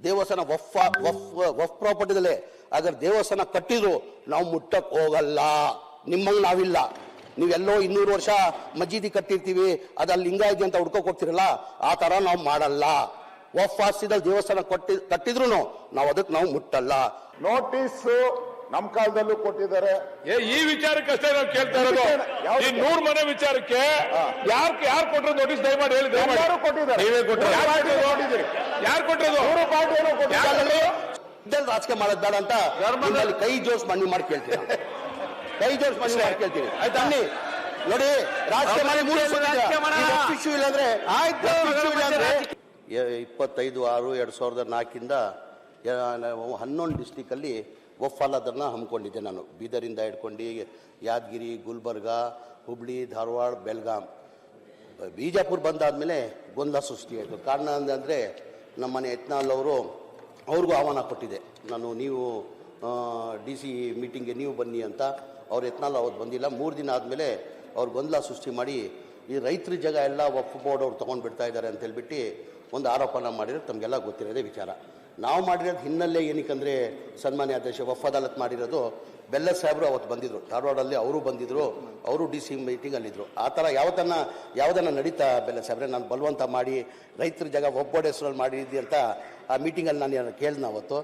ದೇವಸ್ಥಾನ ವಫ್ ಪ್ರಾಪರ್ಟಿದಲ್ಲೇ. ಅದ್ರ ದೇವಸ್ಥಾನ ಕಟ್ಟಿದ್ರು ನಾವು ಮುಟ್ಟಕ್ ಹೋಗಲ್ಲ. ನಿಮ್ಮಂಗೆ ನಾವಿಲ್ಲ. ನೀವೆಲ್ಲೋ 200 ವರ್ಷ ಮಸೀದಿ ಕಟ್ಟಿರ್ತೀವಿ, ಅದಲ್ಲಿ ಲಿಂಗಾಯತಿ ಅಂತ ಹುಡ್ಕೋಕ್ ಹೋಗ್ತಿರಲ್ಲ, ಆ ತರ ನಾವು ಮಾಡಲ್ಲ. ವಫ್ ಆಸ್ತಿದಲ್ಲಿ ದೇವಸ್ಥಾನ ಕಟ್ಟಿದ್ರು ನಾವು ಅದಕ್ಕೆ ನಾವು ಮುಟ್ಟಲ್ಲ. ನೋಟಿಸ್ ನಮ್ ಕಾಲದಲ್ಲೂ ಕೊಟ್ಟಿದ್ದಾರೆ. ಈ ವಿಚಾರಕ್ಕಷ್ಟೇ ನಾವು ಕೇಳ್ತಾ ಇರೋದು. ಈ 100 ಮನೆ ವಿಚಾರಕ್ಕೆ ಯಾರು ಕೊಟ್ಟರು ನೋಟಿಸ್? ದಯಮಾಡಿ ಹೇಳಿ. ಎಲ್ಲರೂ ಕೊಟ್ಟಿದ್ದಾರೆ. ನೀವೇ ಕೊಟ್ಟರು? ಯಾರು ಕೊಟ್ಟಿರೋದು? ರಾಜಕೀಯ ಮಾಡೋದ್ ಬೇಡ ಅಂತ ನಿಮ್ಮಲ್ಲಿ ಕೈ ಜೋಡಿಸಿ ಮಣ್ಣು ಮಾಡಿ ಕೇಳ್ತೀನಿ. ಕೈ ಜೋಡಿಸಿ ಮಣ್ಣು ಮಾಡಿ ಕೇಳ್ತೀನಿ. ಆಯ್ತಾ? ನೋಡಿ, ರಾಜಕೀಯ ಮಾಡಿ ಇಶ್ಯೂ ಇಲ್ಲ ಅಂದ್ರೆ 25/6/2004 11 ಡಿಸ್ಟಿಕ್ ಅಲ್ಲಿ ವಫಾಲದನ್ನ ಹಮ್ಮಿಕೊಂಡಿದ್ದೆ ನಾನು. ಬೀದರಿಂದ ಹಿಡ್ಕೊಂಡು ಯಾದಗಿರಿ, ಗುಲ್ಬರ್ಗ, ಹುಬ್ಳಿ, ಧಾರವಾಡ, ಬೆಳಗಾಂ. ಬಿಜಾಪುರ ಬಂದಾದ್ಮೇಲೆ ಗೊಂದಲ ಸೃಷ್ಟಿ ಆಯಿತು. ಕಾರಣ ಅಂದರೆ ನಮ್ಮನೆ ಯತ್ನಾಳ್ ಅವ್ರಿಗೂ ಆಹ್ವಾನ ಕೊಟ್ಟಿದ್ದೆ ನಾನು, ನೀವು DC ಮೀಟಿಂಗ್ಗೆ ನೀವು ಬನ್ನಿ ಅಂತ. ಅವ್ರು ಯತ್ನಾಳ್ ಅವತ್ತು ಬಂದಿಲ್ಲ. 3 ದಿನ ಆದಮೇಲೆ ಅವ್ರು ಗೊಂದಲ ಸೃಷ್ಟಿ ಮಾಡಿ ಈ ರೈತರ ಜಾಗ ಎಲ್ಲ ವಕ್ಫ್ ಬೋರ್ಡ್ ಅವ್ರು ತೊಗೊಂಡು ಬಿಡ್ತಾ ಇದ್ದಾರೆ ಅಂತ ಹೇಳ್ಬಿಟ್ಟು ಒಂದು ಆರೋಪನ ಮಾಡಿರೋದು ತಮಗೆಲ್ಲ ಗೊತ್ತಿರೋದೇ ವಿಚಾರ. ನಾವು ಮಾಡಿರೋದು ಹಿನ್ನೆಲೆ ಏನಕ್ಕಂದರೆ, ಸನ್ಮಾನ್ಯ ಅಧ್ಯಕ್ಷ ವಫ್ ಅದಾಲತ್ ಮಾಡಿರೋದು ಬೆಲ್ಲ ಸಾಹೇಬರು ಅವತ್ತು ಬಂದಿದ್ದರು, ಧಾರವಾಡಲ್ಲಿ ಅವರು ಬಂದಿದ್ದರು, ಅವರು DC ಮೀಟಿಂಗಲ್ಲಿದ್ದರು. ಆ ಥರ ಯಾವುದನ್ನ ನಡೀತಾ ಬೆಲ್ಲ ಸಾಹೇಬ್ರೆ, ನಾನು ಬಲವಂತ ಮಾಡಿ ರೈತರ ಜಾಗ ಒಬ್ಬೊಡೆ ಹೆಸರಲ್ಲಿ ಮಾಡಿದ್ದಿ ಅಂತ ಆ ಮೀಟಿಂಗಲ್ಲಿ ನಾನು ಕೇಳಿದ್ನ ಅವತ್ತು.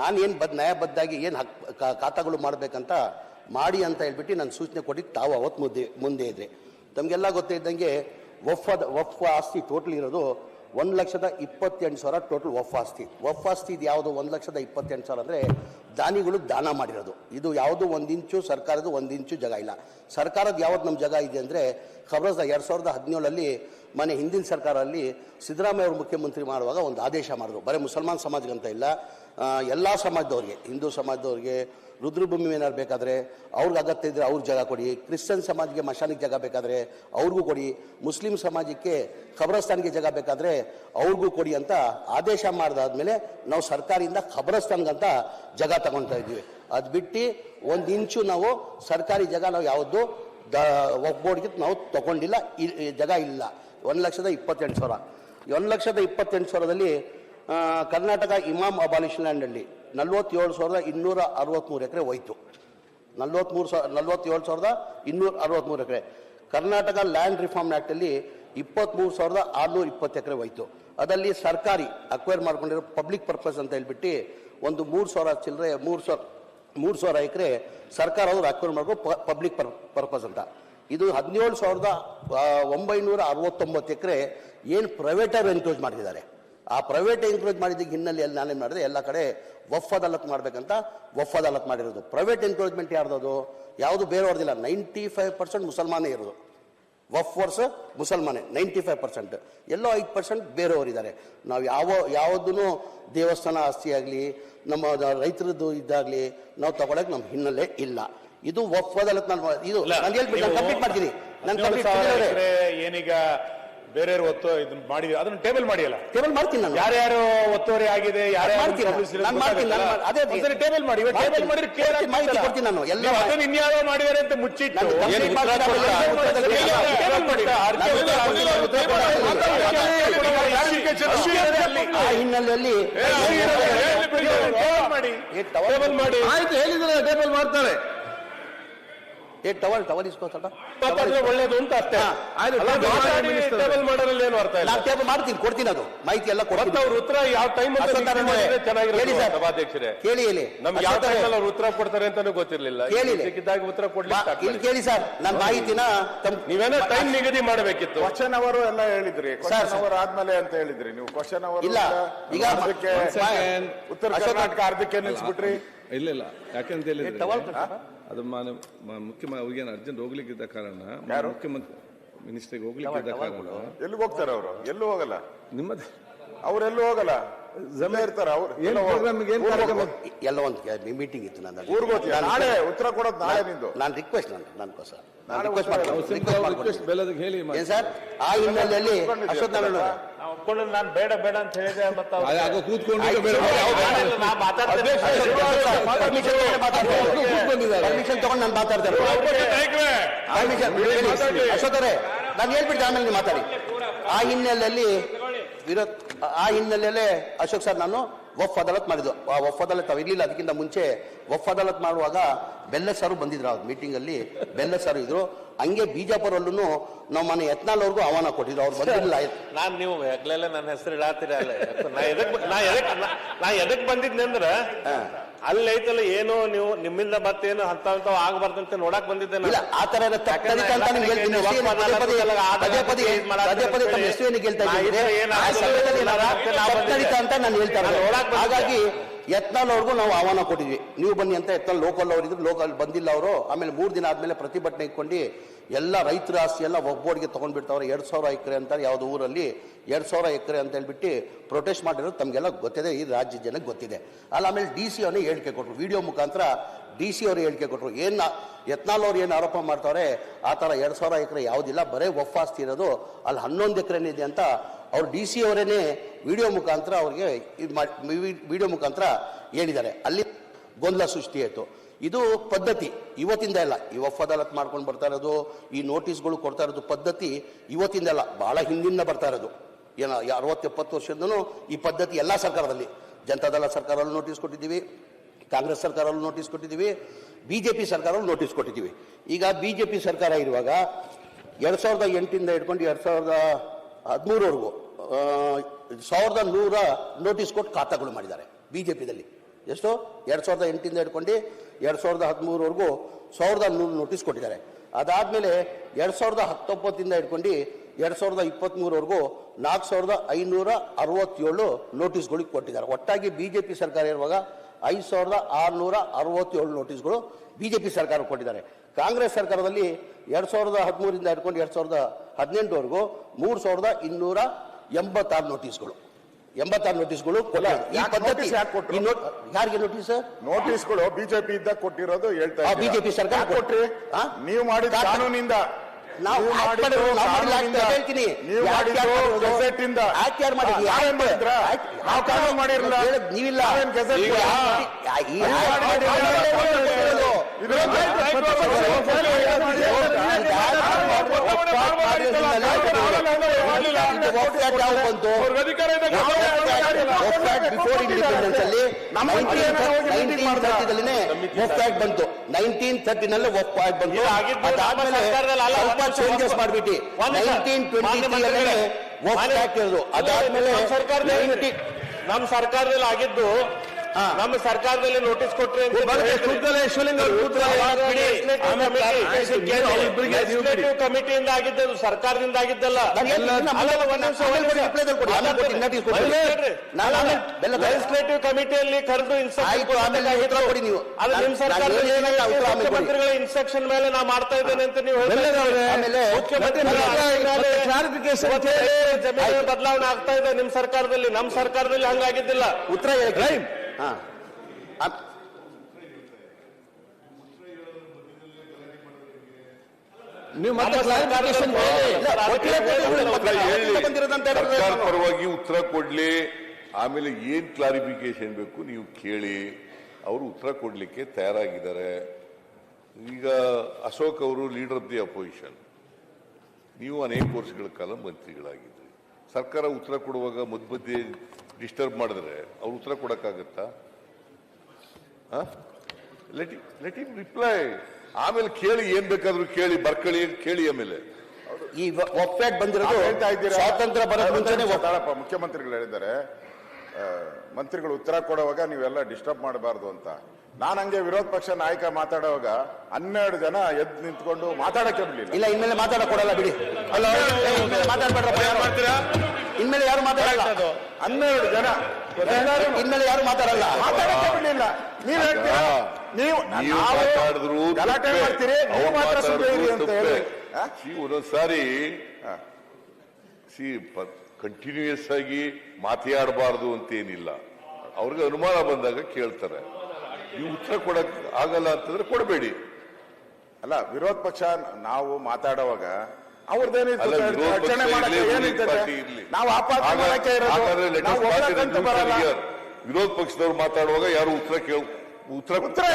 ನಾನು ಏನು ನ್ಯಾಯಬದ್ಧಾಗಿ ಏನು ಖಾತಾಗಳು ಮಾಡಬೇಕಂತ ಮಾಡಿ ಅಂತ ಹೇಳ್ಬಿಟ್ಟು ನಾನು ಸೂಚನೆ ಕೊಟ್ಟಿದ್ದು ತಾವು ಅವತ್ತು ಮುಂದೆ ಇದ್ರಿ. ತಮಗೆಲ್ಲ ಗೊತ್ತಿದ್ದಂಗೆ ವಫ್ ಆಸ್ತಿ ಟೋಟಲ್ ಇರೋದು 1,28,000 ಟೋಟಲ್ ವಫ್ ಆಸ್ತಿ. ವಫ್ ಆಸ್ತಿ ಇದು ಯಾವುದು? 1,28,000 ಅಂದರೆ ದಾನಿಗಳು ದಾನ ಮಾಡಿರೋದು. ಇದು ಯಾವುದು 1 ಇಂಚು ಸರ್ಕಾರದ 1 ಇಂಚು ಜಾಗ ಇಲ್ಲ. ಸರ್ಕಾರದ ಯಾವ್ದು ನಮ್ಮ ಜಾಗ ಇದೆ ಅಂದರೆ, ಖಬರ್ಸ್ 2017 ಮನೆ ಹಿಂದಿನ ಸರ್ಕಾರದಲ್ಲಿ ಸಿದ್ದರಾಮಯ್ಯ ಅವರು ಮುಖ್ಯಮಂತ್ರಿ ಮಾಡುವಾಗ ಒಂದು ಆದೇಶ ಮಾಡಿದ್ರು. ಬರೀ ಮುಸಲ್ಮಾನ್ ಸಮಾಜಕ್ಕಂತ ಇಲ್ಲ, ಎಲ್ಲ ಸಮಾಜದವ್ರಿಗೆ, ಹಿಂದೂ ಸಮಾಜದವ್ರಿಗೆ ರುದ್ರಭೂಮಿ ಏನಾರು ಬೇಕಾದರೆ ಅವ್ರಿಗೆ ಅಗತ್ಯ ಇದ್ದರೆ ಅವ್ರ ಜಾಗ ಕೊಡಿ, ಕ್ರಿಶ್ಚಿಯನ್ ಸಮಾಜಕ್ಕೆ ಮಶಾನಿಗೆ ಜಾಗ ಬೇಕಾದರೆ ಅವ್ರಿಗೂ ಕೊಡಿ, ಮುಸ್ಲಿಂ ಸಮಾಜಕ್ಕೆ ಖಬರಸ್ತಾನ್ಗೆ ಜಾಗ ಬೇಕಾದರೆ ಅವ್ರಿಗೂ ಕೊಡಿ ಅಂತ ಆದೇಶ ಮಾಡಿದಾದ್ಮೇಲೆ ನಾವು ಸರ್ಕಾರದಿಂದ ಖಬರಸ್ತಾನ್ಗಂತ ಜಾಗ ತಗೊಳ್ತಾ ಇದ್ದೀವಿ. ಅದು ಬಿಟ್ಟು 1 ಇಂಚು ನಾವು ಸರ್ಕಾರಿ ಜಾಗ ನಾವು ಯಾವುದು ವಕ್ಫ್ ಬೋರ್ಡ್ಗೆ ನಾವು ತಗೊಂಡಿಲ್ಲ, ಜಾಗ ಇಲ್ಲ. 1,28,000. 1,28,000ದಲ್ಲಿ ಕರ್ನಾಟಕ ಇಮಾಮ್ ಅಬಾಲಿಷನ್ ಲ್ಯಾಂಡಲ್ಲಿ 47,263 ಎಕರೆ ಹೋಯ್ತು. 47,263 ಎಕರೆ. ಕರ್ನಾಟಕ ಲ್ಯಾಂಡ್ ರಿಫಾರ್ಮ್ ಆ್ಯಕ್ಟಲ್ಲಿ 23,620 ಎಕರೆ ಹೋಯ್ತು. ಅದರಲ್ಲಿ ಸರ್ಕಾರಿ ಅಕ್ವೈರ್ ಮಾಡ್ಕೊಂಡಿರೋ ಪಬ್ಲಿಕ್ ಪರ್ಪಸ್ ಅಂತ ಹೇಳ್ಬಿಟ್ಟು ಒಂದು 3,000 ಚಿಲ್ಲರೆ 3,000 ಎಕರೆ ಸರ್ಕಾರ ಅವರು ಅಕ್ವೈರ್ ಮಾಡ್ಕೊಂಡು ಪಬ್ಲಿಕ್ ಪರ್ಪಸ್ ಅಂತ. ಇದು 17,969 ಎಕರೆ ಏನು ಪ್ರೈವೇಟರ್ ಎನ್ಕ್ರೋಚ್ ಮಾಡಿದ್ದಾರೆ. ಆ ಪ್ರೈವೇಟ್ ಎನ್ಕ್ರೋಚ್ ಮಾಡಿದ ಹಿನ್ನೆಲೆಯಲ್ಲಿ ನಾನೇನು ಮಾಡಿದೆ, ಎಲ್ಲ ಕಡೆ ವಫ್ ಅದಾಲತ್ ಮಾಡಬೇಕಂತ ವಫ್ ಅದಾಲತ್ ಮಾಡಿರೋದು. ಪ್ರೈವೇಟ್ ಎನ್ಕ್ರೋಚ್ಮೆಂಟ್ ಯಾರ್ದದು? ಯಾವುದು ಬೇರೆಯವ್ರದಿಲ್ಲ. 95% ಮುಸಲ್ಮಾನೇ ಇರೋದು. ವಫ್ ವರ್ಸ್ ಮುಸಲ್ಮಾನೇ 95%. ಎಲ್ಲೋ 5% ಬೇರೆಯವರಿದ್ದಾರೆ. ನಾವು ಯಾವುದೂ ದೇವಸ್ಥಾನ ಆಸ್ತಿ ಆಗಲಿ, ನಮ್ಮ ರೈತರದ್ದು ಇದ್ದಾಗಲಿ ನಾವು ತಗೊಳಕ್ಕೆ ನಮ್ಮ ಹಿನ್ನೆಲೆ ಇಲ್ಲ. ಇದು ವಫ್ ಅದಾಲತ್. ನಾನು ಹೇಳ್ಬಿಟ್ಟು ಕಂಪ್ಲೀಟ್ ಮಾಡ್ತೀನಿ. ಏನೀಗ ಬೇರೆಯವರು ಇದನ್ನ ಮಾಡಿ ಅದನ್ನ ಟೇಬಲ್ ಮಾಡಿಯಲ್ಲ? ಟೇಬಲ್ ಮಾಡ್ತೀನಿ ನಾನು. ಯಾರ್ಯಾರು ಒತ್ತುವರಿ ಆಗಿದೆ, ಟೇಬಲ್ ಮಾಡಿ ಟೇಬಲ್ ಮಾಡಿ ಮಾಹಿತಿ ಕೊಡ್ತೀನಿ ನಾನು. ಎಲ್ಲ ಅದನ್ನ ಇನ್ಯಾರೋ ಮಾಡಿದ್ದಾರೆ ಅಂತ ಮುಚ್ಚಿಟ್ಟು ಆ ಹಿನ್ನೆಲೆಯಲ್ಲಿ ಟೇಬಲ್ ಮಾಡಿ ಆಯ್ತು ಹೇಳಿದ್ರೆ ಟೇಬಲ್ ಮಾಡ್ತಾರೆ. ಟವಲ್ ಇಸ್ಕೋತಾರ ಒಳ್ಳೇದು ಅಂತ ಅಷ್ಟೇ. ಟೇಬಲ್ ಮಾಡೋದ್ರಲ್ಲಿ ಏನು ಅರ್ಥ ಇಲ್ಲ. ನಾನು ಟೇಬಲ್ ಮಾಡ್ತೀನಿ, ಕೊಡ್ತೀನಿ, ಅದು ಮಾಹಿತಿ ಎಲ್ಲ ಕೊಡ್ತೀನಿ. ಅವ್ರ ಉತ್ತರ ಯಾವ ಟೈಮ್ ಚೆನ್ನಾಗಿರುತ್ತೆ ಸಭಾಧ್ಯಕ್ಷರೇ. ಕೇಳಿ ಹೇಳಿ, ನಮ್ಗೆ ಯಾವ ಟೈಮ್ ಅವ್ರು ಉತ್ತರ ಕೊಡ್ತಾರೆ ಅಂತಾನೂ ಗೊತ್ತಿರ್ಲಿಲ್ಲ. ಸಿಕ್ಕಿದಾಗ ಉತ್ತರ ಕೊಡ್ಲಿಕ್ಕೆ ಕೇಳಿ ಸರ್, ನನ್ನ ಮಾಹಿತಿನ ನೀವೇನೋ ಟೈಮ್ ನಿಗದಿ ಮಾಡಬೇಕಿತ್ತು. ಕ್ವಶನ್ ಅವರು ಎಲ್ಲ ಹೇಳಿದ್ರಿ, ಕ್ವಶನ್ ಅವರ್ ಆದ್ಮೇಲೆ ಅಂತ ಹೇಳಿದ್ರಿ ನೀವು. ಕ್ವಶನ್ ಅವರ್ ಇಲ್ಲ, ಈಗ ಉತ್ತರ ಕರ್ನಾಟಕ ಅರ್ಧಕ್ಕೆ ನಿಲ್ಸ್ಬಿಟ್ರಿ. ಇಲ್ಲ ಯಾಕಂತ ಹೇಳಿದ್ರೆ ಅದು ಮುಖ್ಯ ಅವ್ರಿಗೇನು ಅರ್ಜೆಂಟ್ ಹೋಗ್ಲಿಕ್ಕಿದ್ದ ಕಾರಣ, ಮುಖ್ಯಮಂತ್ರಿ ಮಿನಿಸ್ಟ್ರಿಗೆ ಹೋಗ್ಲಿಕ್ಕಿದ್ದ ಕಾರಣ. ಎಲ್ಲಿಗೆ ಹೋಗ್ತಾರೆ ಅವರು? ಎಲ್ಲೂ ಹೋಗಲ್ಲ. ನಿಮ್ಮದು ಅವ್ರೆಲ್ಲೂ ಹೋಗಲ್ಲ, ಜಮೆ ಇರ್ತಾರ. ಅವ್ರು ಎಲ್ಲ ಒಂದು ಮೀಟಿಂಗ್ ಇತ್ತು. ನಾನು ನಾಳೆ ಉತ್ತರ ಕೊಡೋದು ನಾಳೆ ನಿಂದು. ನಾನು ರಿಕ್ವೆಸ್ಟ್ ನನ್ಗೋಸ್ಕರ ಹೇಳಿ ಸರ್. ಆ ಹಿನ್ನೆಲೆಯಲ್ಲಿ ಅಶ್ವಥ್ ನಾರಾಯಣ ನಾನು ಬೇಡ ಬೇಡ ಅಂತ ಹೇಳಿದೆ. ಕೂತ್ಕೊಂಡು ಪರ್ಮಿಷನ್ ತಗೊಂಡು ನಾನು ಮಾತಾಡ್ತೇನೆ. ಅಶ್ವಥ್ ಅವರೇ, ನಾನು ಹೇಳ್ಬಿಟ್ಟು ಆಮೇಲೆ ನೀವು ಮಾತಾಡಿ. ಆ ಹಿನ್ನೆಲೆಯಲ್ಲಿ ಅಶೋಕ್ ಸರ್, ನಾನು ವಫ್ ಅದಾಲತ್ ಮಾಡಿದ್ದು. ಆ ವಫ್ ಅದಾಲತ್ ಇರಲಿಲ್ಲ, ಅದಕ್ಕಿಂತ ಮುಂಚೆ ವಫ್ ಅದಾಲತ್ ಮಾಡುವಾಗ ಬೆಲ್ಲ ಸಾರು ಬಂದಿದ್ರು. ಆ ಮೀಟಿಂಗಲ್ಲಿ ಬೆಲ್ಲ ಸಾರು ಇದ್ರು. ಹಂಗೆ ಬಿಜಾಪುರಲ್ಲೂ ನಮ್ಮ ಮನೆ ಯತ್ನಾಳ್ ಆಹ್ವಾನ ಕೊಟ್ಟಿದ್ರು, ಅವ್ರು ಬಂದಿರಲಿಲ್ಲ. ನಾನ್ ನೀವು ಹೆಗ್ಲೆಲ್ಲ ನನ್ನ ಹೆಸರು ಇಡಾತೀರ ಅಲ್ಲ, ನಾ ಎದಕ್ ಬಂದಿದ್ನಿ ಅಂದ್ರ ಅಲ್ಲಿ ಐತಲ್ಲ ಏನೋ ನೀವು ನಿಮ್ಮಿಂದ ಮತ್ತೇನು ಅಂತ ಆಗ್ಬಾರ್ದಂತ ನೋಡಕ್ ಬಂದಿದ್ದೆ ನಾನು. ಆ ತರ ಅಂತ ನಾನು ಹೇಳ್ತಾ ಇರೋದು. ಹಾಗಾಗಿ ಯತ್ನಾಳ್ ಅವ್ರಿಗೂ ನಾವು ಆಹ್ವಾನ ಕೊಟ್ಟಿದ್ವಿ, ನೀವು ಬನ್ನಿ ಅಂತ. ಯತ್ನಾಳ್ ಲೋಕಲ್ ಅವರು ಇದ್ರು, ಲೋಕಲ್ ಬಂದಿಲ್ಲ ಅವರು. ಆಮೇಲೆ 3 ದಿನ ಆದ್ಮೇಲೆ ಪ್ರತಿಭಟನೆ ಇಟ್ಕೊಂಡು ಎಲ್ಲ ರೈತರ ಆಸ್ತಿ ಎಲ್ಲ ಒಬ್ಬೊಡಿಗೆ ತಗೊಂಡ್ಬಿಡ್ತಾವ್ರೆ. 2,000 ಎಕರೆ ಅಂತಾರೆ ಯಾವುದೋ ಊರಲ್ಲಿ, 2,000 ಎಕರೆ ಅಂತ ಹೇಳ್ಬಿಟ್ಟು ಪ್ರೊಟೆಸ್ಟ್ ಮಾಡಿರೋದು ತಮಗೆಲ್ಲ ಗೊತ್ತಿದೆ, ಈ ರಾಜ್ಯ ಜನಕ್ಕೆ ಗೊತ್ತಿದೆ. ಆಮೇಲೆ DC ಅವನೇ ಹೇಳಿಕೆ ಕೊಟ್ಟರು, ವಿಡಿಯೋ ಮುಖಾಂತರ DC ಅವರು ಹೇಳಿಕೆ ಕೊಟ್ಟರು. ಏನು ಯತ್ನಾಳ್ ಅವ್ರು ಏನು ಆರೋಪ ಮಾಡ್ತಾರೆ ಆ ಥರ 2,000 ಎಕರೆ ಯಾವುದಿಲ್ಲ, ಬರೇ ವಫ್ ಆಸ್ತಿ ಇರೋದು, ಅಲ್ಲಿ 11 ಎಕರೆನೇ ಇದೆ ಅಂತ ಅವ್ರು DC ಅವರೇನೆ ವಿಡಿಯೋ ಮುಖಾಂತರ ಅವ್ರಿಗೆ ವಿಡಿಯೋ ಮುಖಾಂತರ ಹೇಳಿದ್ದಾರೆ. ಅಲ್ಲಿ ಗೊಂದಲ ಸೃಷ್ಟಿ ಆಯಿತು. ಇದು ಪದ್ಧತಿ ಇವತ್ತಿಂದ ಇಲ್ಲ, ಈ ವಫ್ ಅದಾಲತ್ ಮಾಡ್ಕೊಂಡು ಬರ್ತಾ ಇರೋದು, ಈ ನೋಟಿಸ್ಗಳು ಕೊಡ್ತಾ ಇರೋದು ಪದ್ಧತಿ ಇವತ್ತಿಂದ ಇಲ್ಲ, ಬಹಳ ಹಿಂದಿನ ಬರ್ತಾ ಇರೋದು. ಏನೋ 60-70 ವರ್ಷದಿಂದನೂ ಈ ಪದ್ಧತಿ ಎಲ್ಲ ಸರ್ಕಾರದಲ್ಲಿ, ಜನತಾದಳ ಸರ್ಕಾರಲ್ಲೂ ನೋಟಿಸ್ ಕೊಟ್ಟಿದ್ದೀವಿ, ಕಾಂಗ್ರೆಸ್ ಸರ್ಕಾರಲ್ಲೂ ನೋಟಿಸ್ ಕೊಟ್ಟಿದ್ದೀವಿ, BJP ಸರ್ಕಾರಲ್ಲೂ ನೋಟಿಸ್ ಕೊಟ್ಟಿದ್ದೀವಿ. ಈಗ BJP ಸರ್ಕಾರ ಇರುವಾಗ 2008ಇಂದ ಹಿಡ್ಕೊಂಡು 2013ವರೆಗೂ 1100 ನೋಟಿಸ್ ಕೊಟ್ಟು ಖಾತಾಗಳು ಮಾಡಿದ್ದಾರೆ BJPದಲ್ಲಿ. ಎಷ್ಟು? 2008ಇಂದ ಹಿಡ್ಕೊಂಡು 2013ವರೆಗೂ 1100 ನೋಟಿಸ್ ಕೊಟ್ಟಿದ್ದಾರೆ. ಅದಾದಮೇಲೆ 2019ಇಂದ ಹಿಡ್ಕೊಂಡು 2023ವರೆಗೂ 4567 ನೋಟಿಸ್ಗಳಿಗೆ ಕೊಟ್ಟಿದ್ದಾರೆ. ಒಟ್ಟಾಗಿ BJP ಸರ್ಕಾರ ಇರುವಾಗ 5667 ನೋಟಿಸ್ಗಳು BJP ಸರ್ಕಾರ ಕೊಟ್ಟಿದ್ದಾರೆ. ಕಾಂಗ್ರೆಸ್ ಸರ್ಕಾರದಲ್ಲಿ 2013ಇಂದ ಹಿಡ್ಕೊಂಡು 2018ವರೆಗೂ 3286 ನೋಟಿಸ್ಗಳು, 86 ನೋಟಿಸ್ಗಳು. ಯಾರಿಗೆ ನೋಟಿಸ್? ನೋಟಿಸ್ಗಳು ಬಿಜೆಪಿ ಇದ್ದಾಗ ಕೊಟ್ಟಿರೋದು ಹೇಳ್ತಾ ಇದ್ದೀರಾ? BJP ಸರ್ಕಾರ ಕೊಟ್ರಿ, ನೀವು ಮಾಡಿದ ಕಾನೂನಿಂದ, ನಾವು ಹೇಳ್ತೀನಿ, ನೀವಿಲ್ಲ. ಬಿಫೋರ್ ಇಂಡಿಪೆಂಡೆನ್ಸ್ ಅಲ್ಲಿ 1930 ವಫ್ ಆಕ್ಟ್ ಬಂತು. 1930 ವಫ್ ಆಕ್ಟ್ ಬಂತು. ಅದಾದ್ಮೇಲೆ ಸ್ವಲ್ಪ ಚೇಂಜಸ್ ಮಾಡ್ಬಿಟ್ಟು 1923 ವಫ್ ಆಕ್ಟ್ ಇರೋದು. ಅದಾದ್ಮೇಲೆ ನಮ್ಮ ಸರ್ಕಾರದಲ್ಲಿ ಆಗಿದ್ದು, ನಮ್ಮ ಸರ್ಕಾರದಲ್ಲಿ ನೋಟಿಸ್ ಕೊಟ್ರಿ ಕಮಿಟಿಯಿಂದ ಆಗಿದ್ದು, ಸರ್ಕಾರದಿಂದ ಆಗಿದ್ದಲ್ಲ. ಲೆಜಿಸ್ಲೇಟಿವ್ ಕಮಿಟಿಯಲ್ಲಿ ಕರೆದು ನಿಮ್ ಸರ್ಕಾರದಲ್ಲಿ ಮುಖ್ಯಮಂತ್ರಿಗಳ ಇನ್ಸ್ಟ್ರಕ್ಷನ್ ಮೇಲೆ ನಾ ಮಾಡ್ತಾ ಇದ್ದೇನೆ ಅಂತ ನೀವು ಜಮೀನು ಬದಲಾವಣೆ ಆಗ್ತಾ ಇದೆ ನಿಮ್ ಸರ್ಕಾರದಲ್ಲಿ. ನಮ್ಮ ಸರ್ಕಾರದಲ್ಲಿ ಹಂಗಾಗಿದ್ದಿಲ್ಲ. ಉತ್ತರ ಹೇಳಿ. ನೀವು ಪರವಾಗಿ ಉತ್ತರ ಕೊಡ್ಲಿ, ಆಮೇಲೆ ಏನ್ ಕ್ಲಾರಿಫಿಕೇಶನ್ ಬೇಕು ನೀವು ಕೇಳಿ. ಅವರು ಉತ್ತರ ಕೊಡ್ಲಿಕ್ಕೆ ತಯಾರಾಗಿದ್ದಾರೆ. ಈಗ ಅಶೋಕ್ ಅವರು ಲೀಡರ್ ಆಫ್ ದಿ ಅಪೋಸಿಷನ್, ನೀವು ಅನೇಕ ವರ್ಷಗಳ ಕಾಲ ಮಂತ್ರಿಗಳಾಗಿದ್ರಿ. ಸರ್ಕಾರ ಉತ್ತರ ಕೊಡುವಾಗ ಮಧ್ಯೆ ಡಿಸ್ಟರ್ಬ್ ಮಾಡಿದ್ರೆ ಅವ್ರು ಉತ್ತರ ಕೊಡಕ್ಕಾಗತ್ತಾ? Let him reply. ಆಮೇಲೆ ಕೇಳಿ, ಏನ್ ಬೇಕಾದ್ರೂ ಕೇಳಿ, ಬರ್ಕಳಿ ಕೇಳಿ. ಆಮೇಲೆ ಈ ವಫ್ ಆಕ್ಟ್ ಬಂದಿರೋದು ಹೇಳ್ತಾ ಇದ್ದೀರಾ, ಸ್ವಾತಂತ್ರ್ಯ ಬರೋದು ಮುಂಚೆನೇ ಮುಖ್ಯಮಂತ್ರಿಗಳು ಹೇಳಿದ್ದಾರೆ ಮಂತ್ರಿಗಳು ಉತ್ತರ ಕೊಡುವಾಗ ನೀವೆಲ್ಲ ಡಿಸ್ಟರ್ಬ್ ಮಾಡಬಾರ್ದು ಅಂತ. ನಾನು ಹಂಗೆ ವಿರೋಧ ಪಕ್ಷ ನಾಯಕ ಮಾತಾಡುವಾಗ 12 ಜನ ಎದ್ದು ನಿಂತ್ಕೊಂಡು ಮಾತಾಡಕ್ಕೆ ಬಿಡಲಿಲ್ಲ. ಇಲ್ಲ, ಇನ್ಮೇಲೆ ಮಾತಾಡ ಕೊಡಲ್ಲ ಬಿಡಿ. ಮಾತಾಡ್ಬೇಡ್ರಪ್ಪ, ಇನ್ಮೇಲೆ ಯಾರು ಮಾತಾಡಲ್ಲ. 12 ಜನ ಇನ್ಮೇಲೆ ಯಾರು ಮಾತಾಡಲ್ಲ, ಮಾತಾಡಕ್ಕೆ ಬಿಡಲಿಲ್ಲ. ನೀವ್ ಹೇಳ್ತೀರಾ, ನೀವು ಗಲಾಟೆ ಮಾಡ್ತೀರಿ, ನೀವು ಮಾತ್ರ ಸುಮ್ಮನೆ ಅಂತ ಹೇಳಿ. ಒಂದೊಂದ್ಸಾರಿ ಕಂಟಿನ್ಯೂಯಸ್ ಆಗಿ ಮಾತಾಡಬಾರ್ದು ಅಂತೇನಿಲ್ಲ. ಅವ್ರಿಗೆ ಅನುಮಾನ ಬಂದಾಗ ಕೇಳ್ತಾರೆ. ನೀವು ಉತ್ತರ ಕೊಡಕ್ ಆಗಲ್ಲ ಅಂತಂದ್ರೆ ಕೊಡಬೇಡಿ. ಅಲ್ಲ, ವಿರೋಧ ಪಕ್ಷ ನಾವು ಮಾತಾಡುವಾಗ ಅವ್ರದ್ದೇನಿತ್ತು, ನಾವು ವಿರೋಧ ಪಕ್ಷದವ್ರು ಮಾತಾಡುವಾಗ ಯಾರು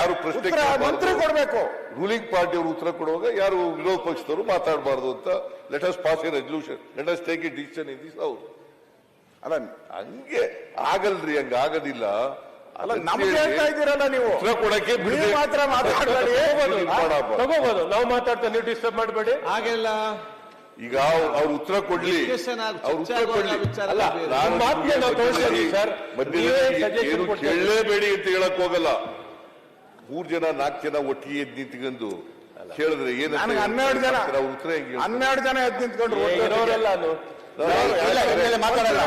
ಯಾರು ಪ್ರಶ್ನೆ ಮಂತ್ರಿ ಕೊಡ್ಬೇಕು. ರೂಲಿಂಗ್ ಪಾರ್ಟಿಯವರು ಉತ್ತರ ಕೊಡುವಾಗ ಯಾರು ವಿರೋಧ ಪಕ್ಷದವರು ಮಾತಾಡಬಾರ್ದು ಅಂತ let us pass A resolution, let us take A decision in this house. ಅಲ್ಲ ಹಂಗೆ ಆಗಲ್ರಿ, ಹಂಗ ಆಗೋದಿಲ್ಲ. ಅಲ್ಲ ನಮ್ಗೆ ಹೇಳ್ತಾ ಇದ್ದೀರಲ್ಲ ನೀವು, ಉತ್ತರ ಕೊಡಕ್ಕೆ ನೀವು ಮಾತ್ರ ಮಾತಾಡಬೇಡಿ. ತಗೋಬಹುದು, ನಾವು ಮಾತಾಡ್ತಾ ನೀವು ಡಿಸ್ಟರ್ಬ್ ಮಾಡಬೇಡಿ. ಹಾಗೆಲ್ಲ ಈಗ ಅವ್ರು ಉತ್ತರ ಕೊಡ್ಲಿ, ಅವ್ರು ಉತ್ತರ ಕೊಡ್ಲಿ. ಅಲ್ಲ, ನಾನು ಮಾತಿಗೆ ನಾವು ತೋರಿಸ್ತೀವಿ ಸರ್. ಏನು ಕೇಳಲೇಬೇಡಿ ಅಂತ ಹೇಳಕ್ ಹೋಗಲ್ಲ. 3 ಜನ 4 ಜನ ಒಟ್ಟಿಗೆ ಎದ್ದು ನಿಂತ್ಕೊಂಡು ಕೇಳಿದ್ರೆ ಏನು ನನಗೆ 12 ಜನ ಉತ್ತರ ಹೆಂಗೆ? 12 ಜನ ಎದ್ದು ನಿಂತ್ಕೊಂಡು ಇರೋರೆಲ್ಲ ಇನ್ಮೇಲೆ ಮಾತಾಡಲ್ಲ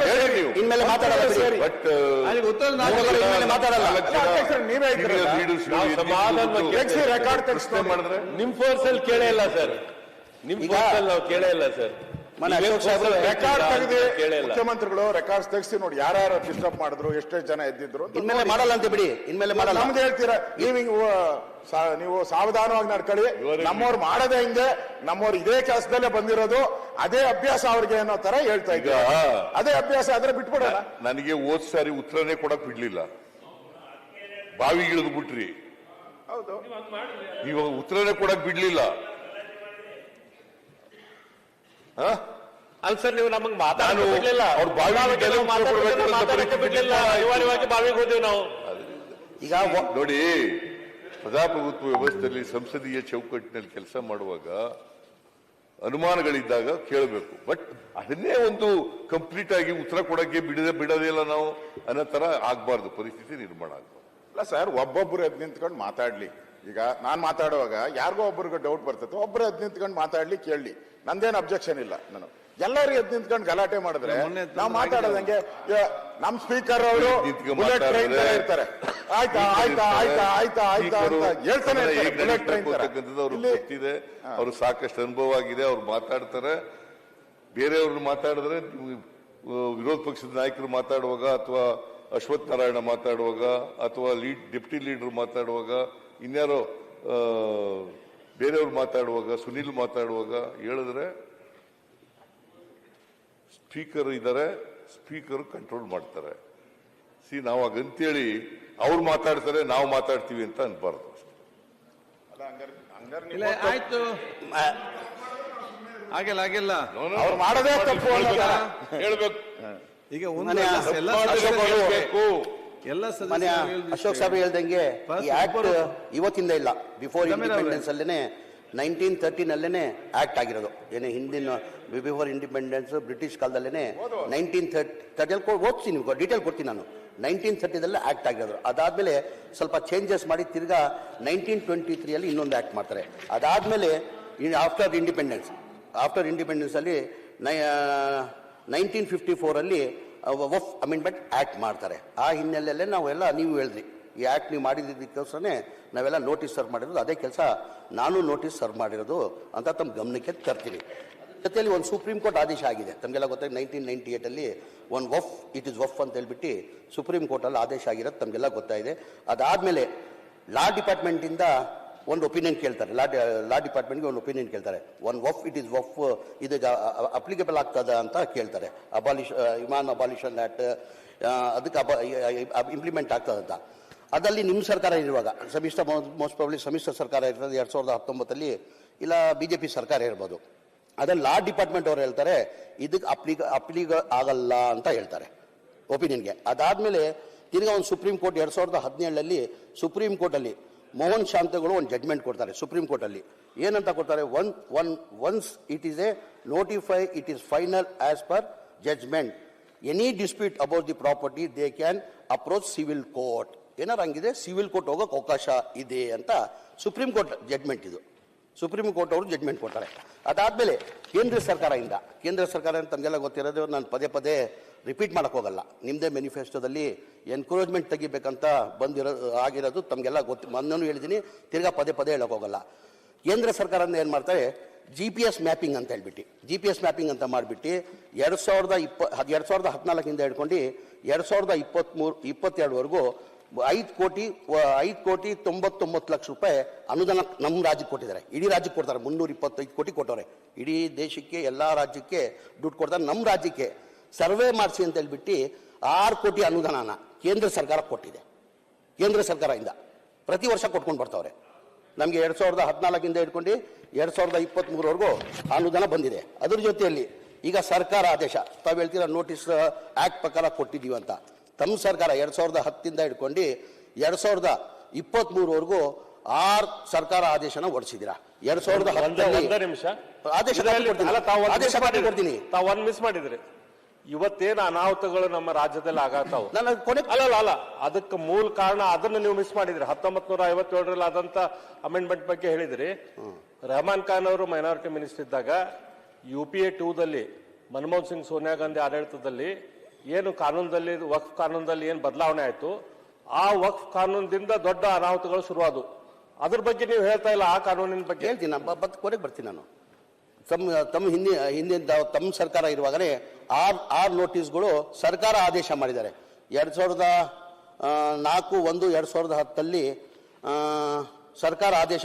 ಬಟ್ ನೀವೇ ರೆಕಾರ್ಡ್ ತೆಗೆಸ್ತಾ ಮಾಡಿದ್ರೆ ನಿಮ್ ಫೋರ್ಸ್ ಅಲ್ಲಿ ಕೇಳೇ ಇಲ್ಲ ಸರ್, ನಿಮ್ ಫೋರ್ಸ್ ಅಲ್ಲಿ ನಾವು ಕೇಳೇ ಇಲ್ಲ ಸರ್. ರೆಕಾರ್ಡ್ ತೆಗೆದು ಮುಖ್ಯಮಂತ್ರಿಗಳು ರೆಕಾರ್ಡ್ಸ್ ತೆಗಿಸಿ ನೋಡಿ ಯಾರ್ಯಾರು ಡಿಸ್ಟರ್ಬ್ ಮಾಡಿದ್ರು, ಎಷ್ಟೇ ಜನ ಎದ್ದಿದ್ರು. ಇನ್ಮೇಲೆ ಮಾಡಲ್ಲ ಅಂತ ಬಿಡಿ, ಇನ್ಮೇಲೆ ಮಾಡಲ್ಲ. ನಮ್ದು ಹೇಳ್ತೀರಾ ನೀವು ಸಾವಧಾನವಾಗಿ ನಡ್ಕೊಳ್ಳಿ. ನಮ್ಮವ್ರು ಮಾಡದೆ ಹಿಂಗೆ, ನಮ್ಮವ್ರು ಇದೇ ಕೆಲಸದಲ್ಲೇ ಬಂದಿರೋದು, ಅದೇ ಅಭ್ಯಾಸ ಅವ್ರಿಗೆ ಅನ್ನೋ ತರ ಹೇಳ್ತಾ ಇದ್ದ. ಅದೇ ಅಭ್ಯಾಸ ಆದ್ರೆ ಬಿಟ್ಬಿಡೋಣ. ನನಗೆ ಹೋದ್ ಸಾರಿ ಉತ್ತರನೇ ಕೊಡಕ್ ಬಿಡ್ಲಿಲ್ಲ, ಬಾವಿಗೆ ಇಳಿದು ಬಿಟ್ರಿ. ಹೌದು, ನೀವು ಉತ್ತರನೇ ಕೊಡಕ್ ಬಿಡ್ಲಿಲ್ಲ. ಅಲ್ಲ ಸರ್, ನೀವು ನಮಗೆ ಮಾತಾಡಕ್ಕೆ ಬಿಡ್ಲಿಲ್ಲ, ಅವ್ರು ಮಾತಾಡಕ್ಕೆ ಬಿಡ್ಲಿಲ್ಲ, ಅನಿವಾರ್ಯವಾಗಿ ಬಾವಿಗೆ ಹೋದ್ವಿ ನಾವು. ಈಗ ನೋಡಿ, ಪ್ರಜಾಪ್ರಭುತ್ವ ವ್ಯವಸ್ಥೆಯಲ್ಲಿ ಸಂಸದೀಯ ಚೌಕಟ್ಟಿನಲ್ಲಿ ಕೆಲಸ ಮಾಡುವಾಗ ಅನುಮಾನಗಳಿದ್ದಾಗ ಕೇಳಬೇಕು. ಬಟ್ ಅದನ್ನೇ ಒಂದು ಕಂಪ್ಲೀಟ್ ಆಗಿ ಉತ್ತರ ಕೊಡಕ್ಕೆ ಬಿಡೋದಿಲ್ಲ ನಾವು ಅನ್ನೋ ತರ ಆಗ್ಬಾರ್ದು, ಪರಿಸ್ಥಿತಿ ನಿರ್ಮಾಣ ಆಗ್ಬಾರ್ದು. ಇಲ್ಲ ಸರ್, ಒಬ್ಬೊಬ್ರು ಎದ್ದು ನಿಂತ್ಕೊಂಡು ಮಾತಾಡ್ಲಿ. ಈಗ ನಾನ್ ಮಾತಾಡುವಾಗ ಯಾರಿಗೋ ಒಬ್ಬರಿಗೆ ಡೌಟ್ ಬರ್ತೈತೆ, ಒಬ್ರು ಎದ್ದು ನಿಂತ್ಕೊಂಡು ಮಾತಾಡ್ಲಿ, ಕೇಳಲಿ, ನಂದೇನು ಅಬ್ಜೆಕ್ಷನ್ ಇಲ್ಲ. ನಾನು ಎಲ್ಲರೂ ಎದ್ದು ನಿಂತ್ಕೊಂಡು ಗಲಾಟೆ ಮಾಡಿದ್ರೆ ನಾವು ಮಾತಾಡೋದಂಗೆ. ನಮ್ ಸ್ಪೀಕರ್ ಅವರು ಬುಲೆಟ್ ಟ್ರೈನ್ ತರ ಇರ್ತಾರೆ, ಆಯ್ತಾ ಆಯ್ತಾ ಆಯ್ತಾ ಆಯ್ತಾ ಆಯ್ತಾ ಅಂತ ಹೇಳ್ತಾನೆ ಇರ್ತಾರೆ, ಬುಲೆಟ್ ಟ್ರೈನ್ ತರ. ಗೊತ್ತಿದೆ, ಅವ್ರು ಸಾಕಷ್ಟು ಅನುಭವ ಆಗಿದೆ, ಅವ್ರು ಮಾತಾಡ್ತಾರೆ. ಬೇರೆಯವ್ರನ್ನ ಮಾತಾಡಿದ್ರೆ, ವಿರೋಧ ಪಕ್ಷದ ನಾಯಕರು ಮಾತಾಡುವಾಗ, ಅಥವಾ ಅಶ್ವಥ್ ನಾರಾಯಣ ಮಾತಾಡುವಾಗ, ಅಥವಾ ಡೆಪ್ಟಿ ಲೀಡರ್ ಮಾತಾಡುವಾಗ, ಇನ್ಯಾರೋ ಬೇರೆಯವ್ರು ಮಾತಾಡುವಾಗ, ಸುನಿಲ್ ಮಾತಾಡುವಾಗ ಹೇಳಿದ್ರೆ ಸ್ಪೀಕರ್ ಇದ್ದಾರೆ, ಸ್ಪೀಕರ್ ಕಂಟ್ರೋಲ್ ಮಾಡ್ತಾರೆ. ನಾವು ಹಾಗಂತೇಳಿ ಅವ್ರು ಮಾತಾಡ್ತಾರೆ ನಾವು ಮಾತಾಡ್ತೀವಿ ಅಂತ ಅನ್ಬಾರ್ದು. ಆಯ್ತು, ಆಗಿಲ್ಲ ಅವ್ರು ಮಾಡೋದೇ ತಪ್ಪು ಹೇಳ್ಬೇಕು. ಈಗ ಎಲ್ಲ ಅಶೋಕ್ ಸಾಹೇಬ್ ಹೇಳ್ದಂಗೆ ಈ ಆಕ್ಟ್ ಇವತ್ತಿಂದ ಇಲ್ಲ, ಬಿಫೋರ್ ಇಂಡಿಪೆಂಡೆನ್ಸ್ ಅಲ್ಲೇನೆ 1913 ಆಕ್ಟ್ ಆಗಿರೋದು. ಏನೇ ಹಿಂದಿನ ಬಿಫೋರ್ ಇಂಡಿಪೆಂಡೆನ್ಸ್ ಬ್ರಿಟಿಷ್ ಕಾಲದಲ್ಲೇನೆ 1930 ಓದ್ತೀನಿ, ನಿಮ್ಗೆ ಡೀಟೇಲ್ ಕೊಡ್ತೀನಿ ನಾನು. 1930 ಆಕ್ಟ್ ಆಗಿರೋದು. ಅದಾದ್ಮೇಲೆ ಸ್ವಲ್ಪ ಚೇಂಜಸ್ ಮಾಡಿ ತಿರ್ಗಾ 1923 ಇನ್ನೊಂದು ಆಕ್ಟ್ ಮಾಡ್ತಾರೆ. ಅದಾದ್ಮೇಲೆ ಆಫ್ಟರ್ ಇಂಡಿಪೆಂಡೆನ್ಸ್ ಅಲ್ಲಿ 1954 ವಫ್ ಅಮೆಂಡ್ಮೆಂಟ್ ಆಕ್ಟ್ ಮಾಡ್ತಾರೆ. ಆ ಹಿನ್ನೆಲೆಯಲ್ಲೇ ನಾವೆಲ್ಲ, ನೀವು ಹೇಳಿದ್ರಿ, ಈ ಆಕ್ಟ್ ನೀವು ಮಾಡಿದ್ದಕ್ಕೋಸ್ಕರನೇ ನಾವೆಲ್ಲ ನೋಟಿಸ್ ಸರ್ವ್ ಮಾಡಿರೋದು. ಅದೇ ಕೆಲಸ ನಾನು ನೋಟಿಸ್ ಸರ್ವ್ ಮಾಡಿರೋದು ಅಂತ ತಮ್ಮ ಗಮನಕ್ಕೆ ತರ್ತೀನಿ. ಜೊತೆಯಲ್ಲಿ ಒಂದು ಸುಪ್ರೀಂ ಕೋರ್ಟ್ ಆದೇಶ ಆಗಿದೆ, ತಮಗೆಲ್ಲ ಗೊತ್ತಾಗಿ 1998 ಒಂದು ಇಟ್ ಇಸ್ ವಫ್ ಅಂತ ಹೇಳ್ಬಿಟ್ಟು ಸುಪ್ರೀಂ ಕೋರ್ಟಲ್ಲಿ ಆದೇಶ ಆಗಿರೋದು ತಮಗೆಲ್ಲ ಗೊತ್ತಾಗಿದೆ. ಅದಾದಮೇಲೆ ಲಾ ಡಿಪಾರ್ಟ್ಮೆಂಟಿಂದ ಒಂದು ಒಪಿನಿಯನ್ ಕೇಳ್ತಾರೆ, ಲಾ ಡಿಪಾರ್ಟ್ಮೆಂಟ್ಗೆ ಒಂದು ಒಪಿನಿಯನ್ ಕೇಳ್ತಾರೆ. ಇಟ್ ಇಸ್ ವಫ್ ಇದು ಅಪ್ಲಿಕೇಬಲ್ ಆಗ್ತದ ಅಂತ ಕೇಳ್ತಾರೆ. ಇಮಾನ್ ಅಬಾಲಿಷನ್ ಆಕ್ಟ್ ಅದಕ್ಕೆ ಇಂಪ್ಲಿಮೆಂಟ್ ಆಗ್ತದಂತ. ಅದಲ್ಲಿ ನಿಮ್ಮ ಸರ್ಕಾರ ಇರುವಾಗ ಮೋಸ್ಟ್ ಪ್ರಾಬಬ್ಲಿ ಸಮ್ಮಿಶ್ರ ಸರ್ಕಾರ ಇರ್ತದೆ 2019, ಇಲ್ಲ BJP ಸರ್ಕಾರ ಇರ್ಬೋದು. ಅದ್ರಲ್ಲಿ ಲಾ ಡಿಪಾರ್ಟ್ಮೆಂಟ್ ಅವರು ಹೇಳ್ತಾರೆ ಇದಕ್ಕೆ ಅಪ್ಲಿಕ ಆಗಲ್ಲ ಅಂತ ಹೇಳ್ತಾರೆ ಒಪಿನಿಯನ್ಗೆ. ಅದಾದ್ಮೇಲೆ ತಿರ್ಗಾ ಒಂದು ಸುಪ್ರೀಂ ಕೋರ್ಟ್ 2017 ಸುಪ್ರೀಂ ಕೋರ್ಟಲ್ಲಿ ಮೋಹನ್ ಶಾಂತಗಳು ಒಂದು ಜಡ್ಜ್ಮೆಂಟ್ ಕೊಡ್ತಾರೆ ಸುಪ್ರೀಂ ಕೋರ್ಟಲ್ಲಿ. ಏನಂತ ಕೊಡ್ತಾರೆ, once it is a notify it is final as per judgement, any dispute about the property they can approach civil court. ಏನಾರು ಹಂಗಿದೆ ಸಿವಿಲ್ ಕೋರ್ಟ್ ಹೋಗೋಕೆ ಅವಕಾಶ ಇದೆ ಅಂತ ಸುಪ್ರೀಂ ಕೋರ್ಟ್ ಜಡ್ಜ್ಮೆಂಟ್ ಇದು. ಸುಪ್ರೀಂ ಕೋರ್ಟ್ ಅವರು ಜಡ್ಜ್ಮೆಂಟ್ ಕೊಡ್ತಾರೆ. ಅದಾದಮೇಲೆ ಕೇಂದ್ರ ಸರ್ಕಾರ ಅಂತ ತಮಗೆಲ್ಲ ಗೊತ್ತಿರೋದು, ನಾನು ಪದೇ ರಿಪೀಟ್ ಮಾಡೋಕ್ಕೆ ಹೋಗಲ್ಲ. ನಿಮ್ಮದೇ ಮ್ಯಾನಿಫೆಸ್ಟೋದಲ್ಲಿ ಎನ್ಕರೇಜ್ಮೆಂಟ್ ತೆಗಿಬೇಕಂತ ಆಗಿರೋದು ತಮಗೆಲ್ಲ ಗೊತ್ತು, ಮೊನ್ನೆನೂ ಹೇಳಿದ್ದೀನಿ, ತಿರ್ಗಾ ಪದೇ ಹೇಳೋಕೆ ಹೋಗಲ್ಲ. ಕೇಂದ್ರ ಸರ್ಕಾರದಿಂದ ಏನು ಮಾಡ್ತಾರೆ, GPS ಮ್ಯಾಪಿಂಗ್ ಅಂತ ಹೇಳ್ಬಿಟ್ಟು GPS ಮ್ಯಾಪಿಂಗ್ ಅಂತ ಮಾಡಿಬಿಟ್ಟು 2014 ಹಿಡ್ಕೊಂಡು 2022 ₹5,99,00,000 ಅನುದಾನ ನಮ್ಮ ರಾಜ್ಯಕ್ಕೆ ಕೊಟ್ಟಿದ್ದಾರೆ. ಇಡೀ ರಾಜ್ಯಕ್ಕೆ ಕೊಡ್ತಾರೆ, 325 ಕೋಟಿ ಕೊಟ್ಟವ್ರೆ. ಇಡೀ ದೇಶಕ್ಕೆ ಎಲ್ಲ ರಾಜ್ಯಕ್ಕೆ ದುಡ್ಡು ಕೊಡ್ತಾರೆ. ನಮ್ಮ ರಾಜ್ಯಕ್ಕೆ ಸರ್ವೆ ಮಾಡಿಸಿ ಅಂತ ಹೇಳ್ಬಿಟ್ಟು 6 ಕೋಟಿ ಅನುದಾನನ ಕೇಂದ್ರ ಸರ್ಕಾರ ಕೊಟ್ಟಿದೆ. ಕೇಂದ್ರ ಸರ್ಕಾರದಿಂದ ಪ್ರತಿ ವರ್ಷ ಕೊಟ್ಕೊಂಡು ಬರ್ತಾವ್ರೆ. ನಮಗೆ 2014 ಹಿಡ್ಕೊಂಡು 2023 ಅನುದಾನ ಬಂದಿದೆ. ಅದ್ರ ಜೊತೆಯಲ್ಲಿ ಈಗ ಸರ್ಕಾರ ಆದೇಶ ತಾವು ಹೇಳ್ತೀರಾ ನೋಟಿಸ್ ಆಕ್ಟ್ ಪ್ರಕಾರ ಕೊಟ್ಟಿದ್ದೀವಿ ಅಂತ. ತಮ್ಮ ಸರ್ಕಾರ 2010 ಹಿಡ್ಕೊಂಡು 2023ವರೆಗೂ 6 ಸರ್ಕಾರ ಆದೇಶನ ಹೊರಡಿಸಿದ್ದೀರಾ. 2010 ನಿಮಿಷ ಆದೇಶ ಕೊಡ್ತೀನಿ. ತಾವು ಒಂದ್ ಮಿಸ್ ಮಾಡಿದ್ರಿ. ಇವತ್ತೇನು ಅನಾಹುತಗಳು ನಮ್ಮ ರಾಜ್ಯದಲ್ಲಿ ಆಗತ್ತಾವ, ನಾನು ಕೊನೆ ಅಲ್ಲ ಅದಕ್ಕೆ ಮೂಲ ಕಾರಣ ಅದನ್ನ ನೀವು ಮಿಸ್ ಮಾಡಿದ್ರಿ. 1957ರಲ್ಲಿ ಆದಂತ ಅಮೆಂಡ್ಮೆಂಟ್ ಬಗ್ಗೆ ಹೇಳಿದ್ರಿ. ರೆಹಮಾನ್ ಖಾನ್ ಅವರು ಮೈನಾರಿಟಿ ಮಿನಿಸ್ಟರ್ ಇದ್ದಾಗ UPA 2ದಲ್ಲಿ ಮನಮೋಹನ್ ಸಿಂಗ್ ಸೋನಿಯಾ ಗಾಂಧಿ ಆಡಳಿತದಲ್ಲಿ ಏನು ಕಾನೂನದಲ್ಲಿ ವಕ್ಫ್ ಕಾನೂನದಲ್ಲಿ ಏನು ಬದಲಾವಣೆ ಆಯ್ತು, ಆ ವಕ್ಫ್ ಕಾನೂನದಿಂದ ದೊಡ್ಡ ಅನಾಹುತಗಳು ಶುರುವಾದವು. ಅದ್ರ ಬಗ್ಗೆ ನೀವು ಹೇಳ್ತಾ ಇಲ್ಲ. ಆ ಕಾನೂನಿನ ಬಗ್ಗೆ ಹೇಳ್ತೀನಿ, ಕೊನೆಗೆ ಬರ್ತೀನಿ ನಾನು. ತಮ್ಮ ಹಿಂದಿನ ತಮ್ಮ ಸರ್ಕಾರ ಇರುವಾಗಲೇ 6 ನೋಟಿಸ್ಗಳು ಸರ್ಕಾರ ಆದೇಶ ಮಾಡಿದ್ದಾರೆ. 2004/1/2010 ಸರ್ಕಾರ ಆದೇಶ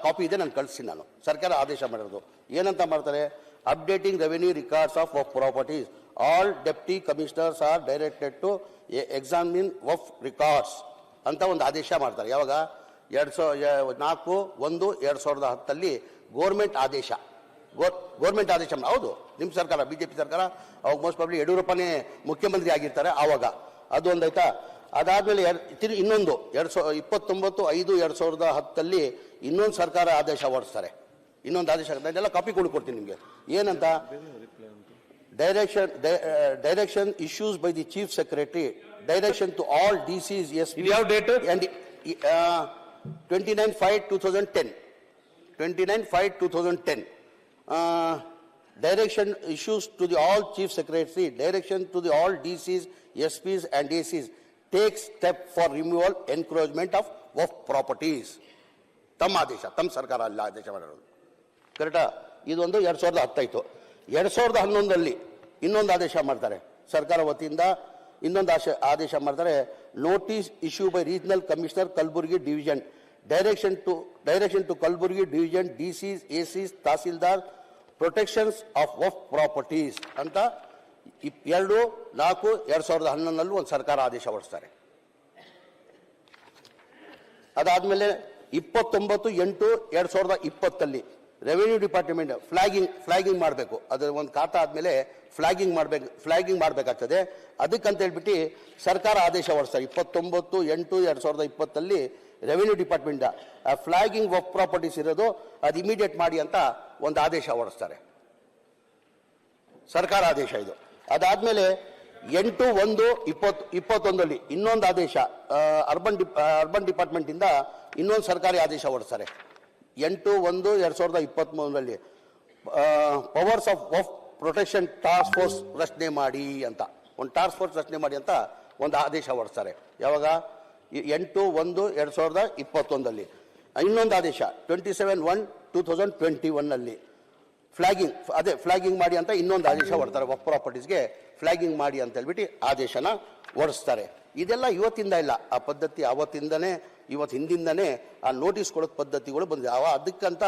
ಕಾಪಿ ಇದೆ, ನಾನು ಕಳಿಸ್ತೀನಿ. ನಾನು ಸರ್ಕಾರ ಆದೇಶ ಮಾಡಿರೋದು ಏನಂತ ಮಾಡ್ತಾರೆ, updating revenue records of waqf properties, all deputy commissioners are directed to examine waqf records ಅಂತ ಒಂದು ಆದೇಶ ಮಾಡ್ತಾರೆ. ಯಾವಾಗ 4/1/2010 ಗೌರ್ಮೆಂಟ್ ಆದೇಶ ಹೌದು. ನಿಮ್ಮ ಸರ್ಕಾರ BJP ಸರ್ಕಾರ, ಅವಾಗ ಮೋಸ್ಟ್ ಪ್ರಾಬ್ಲಿ ಯಡಿಯೂರಪ್ಪನೇ ಮುಖ್ಯಮಂತ್ರಿ ಆಗಿರ್ತಾರೆ ಆವಾಗ. ಅದು ಒಂದಾಯ್ತಾ. ಅದಾದ್ಮೇಲೆ ಇನ್ನೊಂದು 29/5/2010 ಇನ್ನೊಂದು ಸರ್ಕಾರ ಆದೇಶ ಹೊರಡಿಸ್ತಾರೆ. ಇನ್ನೊಂದು ಆದೇಶ ಅದನ್ನೆಲ್ಲ ಕಾಪಿ ಕೊಡ್ತೀನಿ ನಿಮಗೆ. ಏನಂತ, direction issues by the chief secretary, direction to all DCs SPs ಯಾವ date? 29/5/2010 29/5/2010 direction issues to the all chief secretary, direction to the all DCs SPs and ACs, take step for removal encroachment of waqf properties. ತಮ್ಮ ಆದೇಶ, ತಮ್ಮ ಸರ್ಕಾರ ಅಲ್ಲ ಆದೇಶ ಮಾಡಿರೋದು, ಕರೆಕ್ಟಾ? ಇದೊಂದು 2010 ಆಯ್ತು. 2011 ಇನ್ನೊಂದು ಆದೇಶ ಮಾಡ್ತಾರೆ ಸರ್ಕಾರ ವತಿಯಿಂದ. ಇನ್ನೊಂದು ಆದೇಶ ಮಾಡ್ತಾರೆ, notice issue by regional commissioner Kalaburagi division, direction to Kalaburagi division DCs ACs tahsildar, protections of waqf properties ಅಂತ 2/4/2011 ಒಂದು ಸರ್ಕಾರ ಆದೇಶ ಹೊರಡಿಸ್ತಾರೆ. ಅದಾದ್ಮೇಲೆ 29/8/2020 ರೆವಿನ್ಯೂ ಡಿಪಾರ್ಟ್ಮೆಂಟ್ ಫ್ಲಾಗಿಂಗ್ ಮಾಡಬೇಕು. ಅದರ ಒಂದು ಖಾತಾ ಆದ್ಮೇಲೆ ಫ್ಲಾಗಿಂಗ್ ಮಾಡಬೇಕಾಗ್ತದೆ. ಅದಕ್ಕಂತ ಹೇಳ್ಬಿಟ್ಟು ಸರ್ಕಾರ ಆದೇಶ ಹೊರಡಿಸ್ತಾರೆ. 29/8/2020 revenue department flagging Waqf properties ಇರೋದು ಅದು ಇಮಿಡಿಯೇಟ್ ಮಾಡಿ ಅಂತ ಒಂದು ಆದೇಶ ಹೊರಡಿಸ್ತಾರೆ, ಸರ್ಕಾರ ಆದೇಶ ಇದು. ಅದಾದ್ಮೇಲೆ 8/1/2021 ಇನ್ನೊಂದು ಆದೇಶ ಅರ್ಬನ್ ಡಿಪಾರ್ಟ್ಮೆಂಟ್ ಇಂದ ಇನ್ನೊಂದು ಸರ್ಕಾರಿ ಆದೇಶ ಹೊರಡಿಸ್ತಾರೆ. 8/1/2023 powers of Waqf protection task force ರಚನೆ ಮಾಡಿ ಅಂತ ಒಂದು ಟಾಸ್ಕ್ ಫೋರ್ಸ್ ರಚನೆ ಮಾಡಿ ಅಂತ ಒಂದು ಆದೇಶ ಹೊರಡಿಸ್ತಾರೆ. ಯಾವಾಗ 8/1/2021 ಇನ್ನೊಂದು ಆದೇಶ 27/1/2021 ಫ್ಲಾಗಿಂಗ್ ಮಾಡಿ ಅಂತ ಇನ್ನೊಂದು ಆದೇಶ ಹೊರಡ್ತಾರೆ. ವಫ್ ಪ್ರಾಪರ್ಟೀಸ್ಗೆ ಫ್ಲಾಗಿಂಗ್ ಮಾಡಿ ಅಂತ ಹೇಳ್ಬಿಟ್ಟು ಆದೇಶನ ಹೊರಡಿಸ್ತಾರೆ. ಇದೆಲ್ಲ ಇವತ್ತಿಂದ ಇಲ್ಲ, ಆ ಪದ್ಧತಿ ಅವತ್ತಿಂದನೇ, ಇವತ್ತು ಹಿಂದಿಂದನೇ ಆ ನೋಟಿಸ್ ಕೊಡೋದು ಪದ್ಧತಿಗಳು ಬಂದಿದೆ. ಅದಕ್ಕಂತ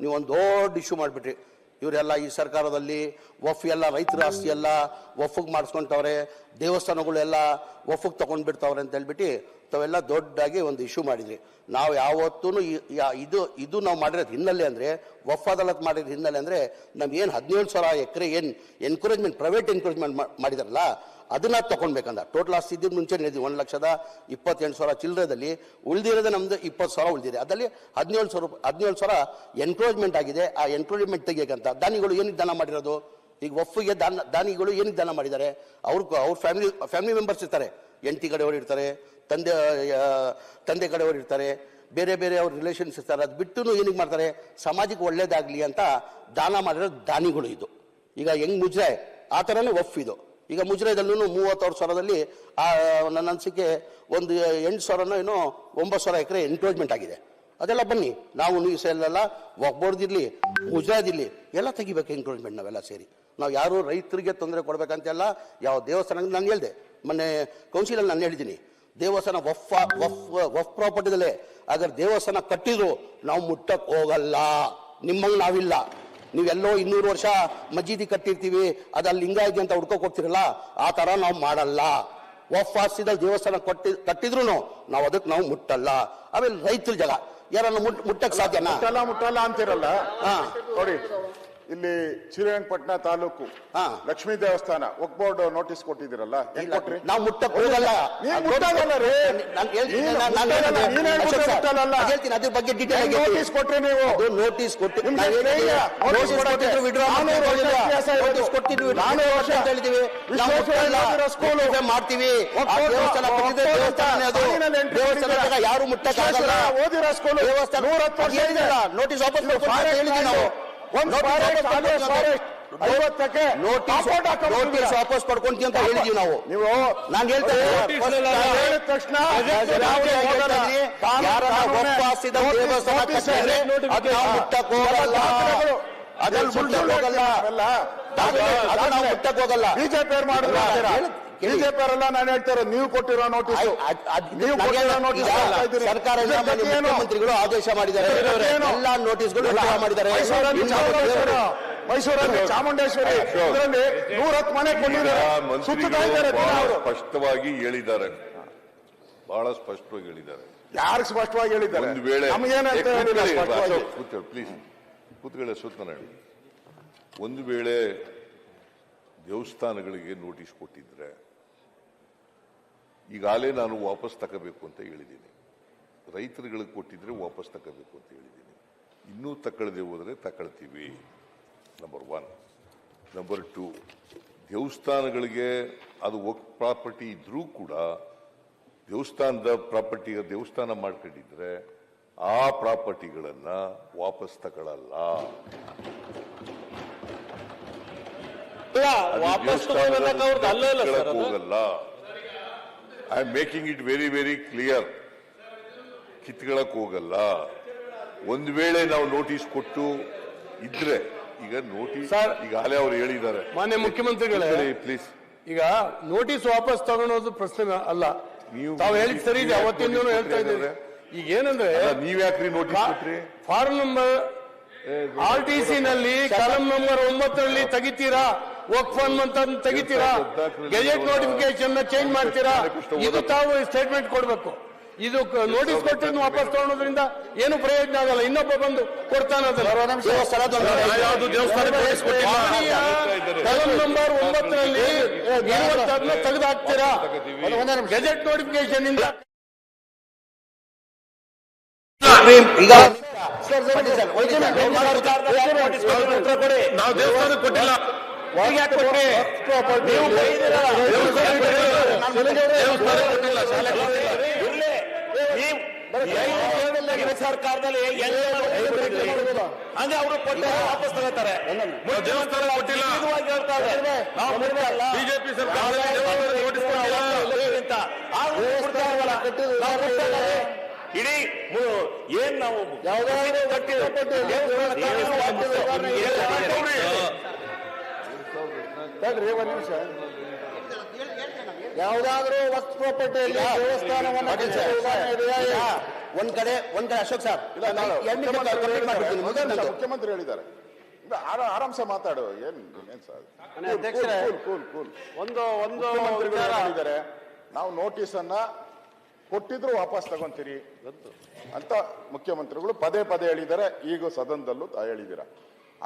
ನೀವು ಒಂದು ದೊಡ್ಡ ಇಶ್ಯೂ ಮಾಡಿಬಿಟ್ರಿ. ಇವರೆಲ್ಲ ಈ ಸರ್ಕಾರದಲ್ಲಿ ವಫ್ ಎಲ್ಲ ರೈತರ ಆಸ್ತಿ ಎಲ್ಲ ವಫ್ಗೆ ಮಾಡಿಸ್ಕೊಂತವ್ರೆ, ದೇವಸ್ಥಾನಗಳೆಲ್ಲ ವಫ್ಗೆ ತಗೊಂಡ್ಬಿಡ್ತಾವ್ರೆ ಅಂತ ಹೇಳ್ಬಿಟ್ಟು ತಾವೆಲ್ಲ ದೊಡ್ಡದಾಗಿ ಒಂದು ಇಶ್ಯೂ ಮಾಡಿದ್ರಿ. ನಾವು ಯಾವತ್ತೂ ಇದು ನಾವು ಮಾಡಿರೋದು ಹಿನ್ನೆಲೆ ಅಂದರೆ, ವಫ್ ಅದಾಲತ್ ಮಾಡಿರೋದು ಹಿನ್ನೆಲೆ ಅಂದರೆ, ನಮ್ಗೇನು 17,000 ಎಕರೆ ಏನು ಎನ್ಕರೇಜ್ಮೆಂಟ್ ಪ್ರೈವೇಟ್ ಎನ್ಕರೇಜ್ಮೆಂಟ್ ಮಾಡಿದಾರಲ್ಲ ಅದನ್ನ ತಗೊಳ್ಬೇಕಂದ. ಟೋಟಲ್ ಆಸ್ತಿ ಇದ್ದಿದ್ದು ಮುಂಚೆ ಹೇಳಿದ್ವಿ 1,28,000 ಚಿಲ್ಲರೆದಲ್ಲಿ, ಉಳಿದಿರೋದೇ ನಮ್ದು 20,000 ಉಳಿದಿದೆ. ಅದರಲ್ಲಿ 17,000 ಎನ್ಕರೇಜ್ಮೆಂಟ್ ಆಗಿದೆ. ಆ ಎನ್ಕರೇಜ್ಮೆಂಟ್ ತೆಗಿಯಕ್ಕಂತ ದಾನಿಗಳು ಏನಕ್ಕೆ ದಾನ ಮಾಡಿರೋದು? ಈಗ ವಫ್ಗೆ ದಾನಿಗಳು ಏನಕ್ಕೆ ದಾನ ಮಾಡಿದ್ದಾರೆ? ಅವ್ರ ಫ್ಯಾಮಿಲಿ ಮೆಂಬರ್ಸ್ ಇರ್ತಾರೆ, ಹೆಂಡತಿ ಕಡೆಯವರು ಇರ್ತಾರೆ, ತಂದೆ ಕಡೆಯವರು ಇರ್ತಾರೆ, ಬೇರೆ ಅವ್ರ ರಿಲೇಷನ್ಸ್ ಇರ್ತಾರೆ. ಅದು ಬಿಟ್ಟು ಏನಕ್ಕೆ ಮಾಡ್ತಾರೆ? ಸಮಾಜಕ್ಕೆ ಒಳ್ಳೇದಾಗ್ಲಿ ಅಂತ ದಾನ ಮಾಡಿರೋ ದಾನಿಗಳು ಇದು. ಈಗ ಹೆಂಗ್ ಮುಜ್ರಾಯ್ ಆ ಥರನೇ ವಫ್ ಇದು. ಈಗ ಮುಜ್ರಾಯದಲ್ಲೂ 30,000 ನನ್ನ ಅನಿಸಿಕೆ ಒಂದು 8,000 ಏನೋ 9,000 ಎಕರೆ ಎನ್ಕ್ರೋಚ್ಮೆಂಟ್ ಆಗಿದೆ. ಅದೆಲ್ಲ ಬನ್ನಿ, ನಾವು ಈ ಸೈಲೆಲ್ಲ ಬೋರ್ದಿರಲಿ ಮುಜ್ರಾಯದಿರಲಿ ಎಲ್ಲ ತೆಗಿಬೇಕು ಎನ್ಕ್ರೋಚ್ಮೆಂಟ್ ನಾವೆಲ್ಲ ಸೇರಿ. ನಾವು ಯಾರು ರೈತರಿಗೆ ತೊಂದರೆ ಕೊಡ್ಬೇಕಂತೆಲ್ಲ ಯಾವ ದೇವಸ್ಥಾನ ನಾನು ಹೇಳಿದೆ ಮೊನ್ನೆ ಕೌನ್ಸಿಲಲ್ಲಿ ನಾನು ಹೇಳಿದ್ದೀನಿ, ದೇವಸ್ಥಾನ ವಫ್ ಪ್ರಾಪರ್ಟಿದಲ್ಲೇ ಅದ್ರ ದೇವಸ್ಥಾನ ಕಟ್ಟಿದ್ರು ನಾವು ಮುಟ್ಟಕ್ಕೆ ಹೋಗಲ್ಲ. ನಿಮ್ಮಂಗೆ ನಾವಿಲ್ಲ. ನೀವೆಲ್ಲೋ 200 ವರ್ಷ ಮಜೀದಿ ಕಟ್ಟಿರ್ತೀವಿ, ಅದಲ್ಲಿ ಲಿಂಗಾಯತಿ ಅಂತ ಹುಡ್ಕೋಕ್ ಹೋಗ್ತಿರಲ್ಲ, ಆ ಥರ ನಾವು ಮಾಡಲ್ಲ. ವಫ್ ಆಸ್ತಿದಲ್ಲಿ ದೇವಸ್ಥಾನ ಕಟ್ಟಿದ್ರು ನಾವು ಅದಕ್ಕೆ ನಾವು ಮುಟ್ಟಲ್ಲ. ಆಮೇಲೆ ರೈತರ ಜಾಗ ಯಾರನ್ನ ಮುಟ್ಟಕ್ಕೆ ಸಾಧ್ಯನಾ? ಮುಟ್ಟಲ್ಲ ಅಂತಿರಲ್ಲ. ಹಾ ನೋಡಿ, ಇಲ್ಲಿ ಶ್ರೀರಂಗಪಟ್ಟಣ ತಾಲೂಕು ಲಕ್ಷ್ಮೀ ದೇವಸ್ಥಾನ ವಕ್ಫ್ ಬೋರ್ಡ್ ನೋಟಿಸ್ ಕೊಟ್ಟಿದ್ದೀರಲ್ಲ, ಹೆಂಗ್ ಕೊಟ್ರಿ? ನಾವು ಮುಟ್ಟಕ್ಕೆ ಹೋಗಲ್ಲ. ನೀನ್ ಮುಟ್ಟಲ್ಲ ರೀ, ಹೇಳ್ತೀನಿ ಅದ್ರ ಬಗ್ಗೆ ಡೀಟೇಲ್ ನೋಟಿಸ್ ಕೊಟ್ರಿ ನೀವು. ನೋಟಿಸ್ ಕೊಟ್ಟಿದ್ವಿ, ಮಾಡ್ತೀವಿ. ದೇವಸ್ಥಾನ ಯಾರು ಮುಟ್ಟಕ್ಕಾಗಲ್ಲ. ಓದಿರೋ ಸ್ಕೂಲ್ ನೋಟಿಸ್ ವಾಪಸ್ ನೋಟಿಸ್ ವಾಪಸ್ ಪಡ್ಕೊಂತೀವಿ ಅಂತ ಹೇಳಿದೀವಿ ನಾವು. ನೀವು ನಾನು ಹೇಳ್ತೇನೆ ಹೇಳಿದ ತಕ್ಷಣ ಮುಟ್ಟಕ್ ಹೋಗಲ್ಲ, ಅದ್ರಲ್ಲಿ ಮುಟ್ಟಕ್ ಹೋಗಲ್ಲ. ಬಿಜೆಪಿ ಅವ್ರು ಮಾಡಿದ್ರು, ಬಿಜೆಪಿ ಅವರೆಲ್ಲ ನಾನು ಹೇಳ್ತಾರೆ ನೀವು ಕೊಟ್ಟಿರೋ ನೋಟಿಸ್, ಸರ್ಕಾರ ಮುಖ್ಯಮಂತ್ರಿಗಳು ಆದೇಶ ಮಾಡಿದ್ದಾರೆ, ಎಲ್ಲಾ ನೋಟಿಸ್ಗಳು ಮಾಡಿದ್ದಾರೆ. ಮೈಸೂರಲ್ಲಿ ಚಾಮುಂಡೇಶ್ವರಿ ಇದರಲ್ಲಿ 110 ಮನೆ ಕೊಂಡಿದ್ದಾರೆ, ಸುತ್ತಾ ಇದ್ದಾರೆ. ಸ್ಪಷ್ಟವಾಗಿ ಹೇಳಿದ್ದಾರೆ, ಬಹಳ ಸ್ಪಷ್ಟವಾಗಿ ಹೇಳಿದ್ದಾರೆ. ಯಾರು ಸ್ಪಷ್ಟವಾಗಿ ಹೇಳಿದ್ದಾರೆ? ಒಂದು ವೇಳೆ ಪ್ಲೀಸ್ ಕೂತ್ಕೊಳ್ಳಿ ಸತ್ಯನಾರಾಯಣ, ಒಂದು ವೇಳೆ ದೇವಸ್ಥಾನಗಳಿಗೆ ನೋಟಿಸ್ ಕೊಟ್ಟಿದ್ರೆ ಈಗಾಗಲೇ ನಾನು ವಾಪಸ್ ತಗೋಬೇಕು ಅಂತ ಹೇಳಿದ್ದೀನಿ. ರೈತರುಗಳಿಗೆ ಕೊಟ್ಟಿದ್ರೆ ವಾಪಸ್ ತಗೋಬೇಕು ಅಂತ ಹೇಳಿದ್ದೀನಿ. ಇನ್ನೂ ತಗೊಳ್ಳದೆ ಹೋದರೆ ತಗೊಳ್ತೀವಿ, ನಂಬರ್ 1. ನಂಬರ್ 2, ದೇವಸ್ಥಾನಗಳಿಗೆ ಅದು ವಕ್ಫ್ ಪ್ರಾಪರ್ಟಿ ಇದ್ರೂ ಕೂಡ ದೇವಸ್ಥಾನದ ಪ್ರಾಪರ್ಟಿ ದೇವಸ್ಥಾನ ಮಾಡ್ಕೊಂಡಿದ್ರೆ ಆ ಪ್ರಾಪರ್ಟಿಗಳನ್ನ ವಾಪಸ್ ತಗೊಳ್ಳಲ್ಲ. ಹೋಗಲ್ಲ. I am making it very very clear. ಕಿತ್ಕೊಳ್ಳಕ್ ಹೋಗಲ್ಲ. ಒಂದು ವೇಳೆ ನಾವು ನೋಟಿಸ್ ಕೊಟ್ಟು ಇದ್ರೆ, ಈಗ ನೋಟಿಸ್ ಈಗಾಗಲೇ ಅವ್ರು ಹೇಳಿದ್ದಾರೆ, ಮಾನ್ಯ ಮುಖ್ಯಮಂತ್ರಿಗಳೇ, ಪ್ಲೀಸ್, ಈಗ ನೋಟಿಸ್ ವಾಪಸ್ ತಗೊಳೋದು ಪ್ರಶ್ನೆ ಅಲ್ಲ. ತಾವು ಹೇಳಿದ್ ಸರಿ ಇದೆ, ಅವತ್ತಿಂದ ಹೇಳ್ತಾ ಇದ್ದೇವೆ. ಈಗ ಏನಂದ್ರೆ ನೀವ್ಯಾಕ್ರಿ ನೋಟಿಸ್ ಕೊಟ್ರಿ? ಫಾರ್ಮ್ ನಂಬರ್ RTC ನಲ್ಲಿ ಕಾಲಂ ನಂಬರ್ 9 ತೆಗಿತೀರಾ, ವಕ್ಫ್ ಫಂಡ್ ಅಂತ ತೆಗಿತೀರಾ, ಗೆಜೆಟ್ ನೋಟಿಫಿಕೇಶನ್ ಚೇಂಜ್ ಮಾಡ್ತೀರಾ, ಇದು ತಾವು ಸ್ಟೇಟ್ಮೆಂಟ್ ಕೊಡ್ಬೇಕು. ಇದು ನೋಟಿಸ್ ಕೊಟ್ಟು ವಾಪಸ್ ತಗೊಳೋದ್ರಿಂದ ಏನು ಪ್ರಯೋಜನ ಆಗಲ್ಲ. ಇನ್ನೊಬ್ಬ ಬಂದು ಕೊಡ್ತಾನೆ. ಕಾಲಂ ನಂಬರ್ 9 ತೆಗೆದು ಹಾಕ್ತೀರಾ, ಗೆಜೆಟ್ ನೋಟಿಫಿಕೇಶನ್ ಇಂದ. ಈಗ ನಾವು ದೇವಸ್ಥಾನಕ್ಕೆ ಕೊಟ್ಟಿಲ್ಲ, ಸರ್ಕಾರದಲ್ಲಿ ಹಂಗೆ ಅವರು ಕೊಟ್ಟು ವಾಪಸ್ ತಗೋತಾರೆ. ದೇವಸ್ಥಾನ ಕೊಟ್ಟಿಲ್ಲ, ಬಿಜೆಪಿ ಸರ್ಕಾರ ಇಡೀ ಏನ್ ನಾವು ಯಾವುದಾದ್ರೂ ವಕ್ಫ್ ಪ್ರಾಪರ್ಟಿಯಲ್ಲಿ ದೇವಸ್ಥಾನವನ್ನು ಒಂದ್ ಕಡೆ ಅಶೋಕ್ ಸರ್ ಮುಖ್ಯಮಂತ್ರಿ ಹೇಳಿದ್ದಾರೆ, ಆರಾಮ್ಸೆ ಮಾತಾಡು. ಏನ್ ಸರ್ ಹೇಳಿದ್ದಾರೆ, ನಾವು ನೋಟಿಸ್ ಅನ್ನ ಕೊಟ್ಟಿದ್ರು ವಾಪಸ್ ತಗೊಂತೀರಿ ಅಂತ ಮುಖ್ಯಮಂತ್ರಿಗಳು ಪದೇ ಪದೇ ಹೇಳಿದ್ದಾರೆ. ಈಗ ಸದನದಲ್ಲೂ ಹೇಳಿದ್ದೀರ.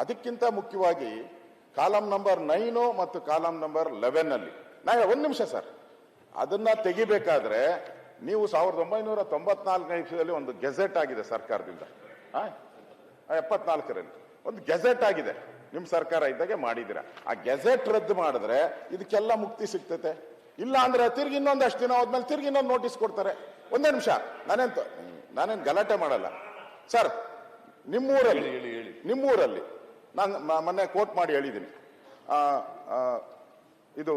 ಅದಕ್ಕಿಂತ ಮುಖ್ಯವಾಗಿ ಕಾಲಂ ನಂಬರ್ 9 ಮತ್ತು ಕಾಲಂ ನಂಬರ್ 11 ಅಲ್ಲಿ ಒಂದು ನಿಮಿಷ ಸರ್, ಅದನ್ನ ತೆಗಿಬೇಕಾದ್ರೆ ನೀವು 1994ನೇ ಇಸ್ವಿಯಲ್ಲಿ ಒಂದು ಗೆಜೆಟ್ ಆಗಿದೆ ಸರ್ಕಾರದಿಂದ, 74ರಲ್ಲಿ ಒಂದು ಗೆಜೆಟ್ ಆಗಿದೆ, ನಿಮ್ ಸರ್ಕಾರ ಇದ್ದಾಗೆ ಮಾಡಿದಿರ. ಆ ಗೆಜೆಟ್ ರದ್ದು ಮಾಡಿದ್ರೆ ಇದಕ್ಕೆಲ್ಲ ಮುಕ್ತಿ ಸಿಗ್ತತೆ. ಇಲ್ಲ ಅಂದ್ರೆ ತಿರ್ಗಿ ಇನ್ನೊಂದಷ್ಟು ದಿನ ಹೋದ್ಮೇಲೆ ತಿರ್ಗಿ ಇನ್ನೊಂದು ನೋಟಿಸ್ ಕೊಡ್ತಾರೆ. ಒಂದೇ ನಿಮಿಷ, ನಾನೇನ್ ಗಲಾಟೆ ಮಾಡಲ್ಲ ಸರ್. ನಿಮ್ಮೂರಲ್ಲಿ ನಾನು ಮೊನ್ನೆ ಕೋಟ್ ಮಾಡಿ ಹೇಳಿದ್ದೀನಿ. ಇದು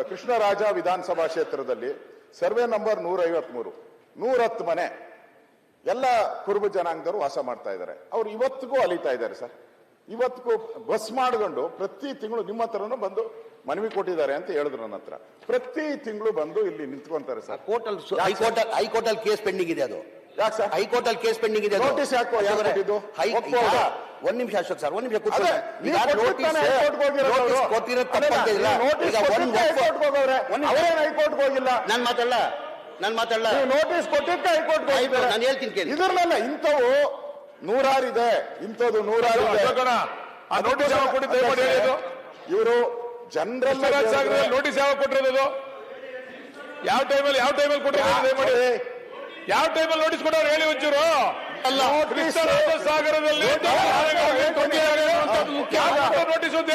ಕೃಷ್ಣರಾಜ ವಿಧಾನಸಭಾ ಕ್ಷೇತ್ರದಲ್ಲಿ ಸರ್ವೆ ನಂಬರ್ 153, 110 ಮನೆ ಎಲ್ಲ ಕುರುಬ ಜನಾಂಗದವರು ವಾಸ ಮಾಡ್ತಾ ಇದ್ದಾರೆ. ಅವ್ರು ಇವತ್ತಿಗೂ ಅಲಿತಾ ಇದ್ದಾರೆ ಸರ್. ಇವತ್ತಿಗೂ ಬಸ್ ಮಾಡ್ಕೊಂಡು ಪ್ರತಿ ತಿಂಗಳು ನಿಮ್ಮ ಹತ್ರನೂ ಬಂದು ಮನವಿ ಕೊಟ್ಟಿದ್ದಾರೆ ಅಂತ ಹೇಳಿದ್ರು. ನನ್ನ ಹತ್ರ ಪ್ರತಿ ತಿಂಗಳು ಬಂದು ಇಲ್ಲಿ ನಿಂತ್ಕೊಂತಾರೆ ಸರ್. ಹೈಕೋರ್ಟ್ ಅಲ್ಲಿ ಕೇಸ್ ಪೆಂಡಿಂಗ್ ಇದೆ. ಅದು ಯಾಕೆ ಸರ್ ಹೈಕೋರ್ಟ್ ಅಲ್ಲಿ ಕೇಸ್ ಪೆಂಡಿಂಗ್ ಇದೆ? ನೋಟಿಸ್ ಯಾಕೋ ಒಂದ್ ನಿಮಿಷ ಅಶೋಕ್ ಸರ್, ಒಂದ್ ನಿಮಿಷ ಹೈಕೋರ್ಟ್ ಹೋಗಿಲ್ಲ. ನಾನು ಮಾತಾಡಲ್ಲ. ನೋಟಿಸ್ ಕೊಟ್ಟಿದ್ದ ಹೈಕೋರ್ಟ್ ನಾನು ಹೇಳ್ತೀನಿ ಕೇಳಿ. ಇದ್ರಲ್ಲ ಇಂಥವು ನೂರಾರಿದೆ, ಇಂಥದ್ದು ನೂರಾರಿದೆ. ಆ ನೋಟಿಸ್ ಯಾವಾಗ ಕೊಟ್ಟಿದ್ದು ದಯಮಾಡಿ ಹೇಳಿ ಅದು. ಇವರು ಜನರಲ್ ಕೃಷ್ಣರಾಜ ಸಾಗರದಲ್ಲಿ ನೋಟಿಸ್ ಯಾವಾಗ ಕೊಟ್ಟಿರೋದು? ಯಾವ ಟೈಮಲ್ಲಿ ಕೊಟ್ಟಿರೋದು ದಯಮಾಡಿ. ಯಾವ ಟೈಮಲ್ಲಿ ನೋಟಿಸ್ ಕೊಟ್ಟವ್ರು ಹೇಳಿ ಒಂಚೂರು. ಅಲ್ಲ, ಕೃಷ್ಣರಾಜ ಸಾಗರದಲ್ಲಿ ನೋಟಿಸ್ ಅಂತ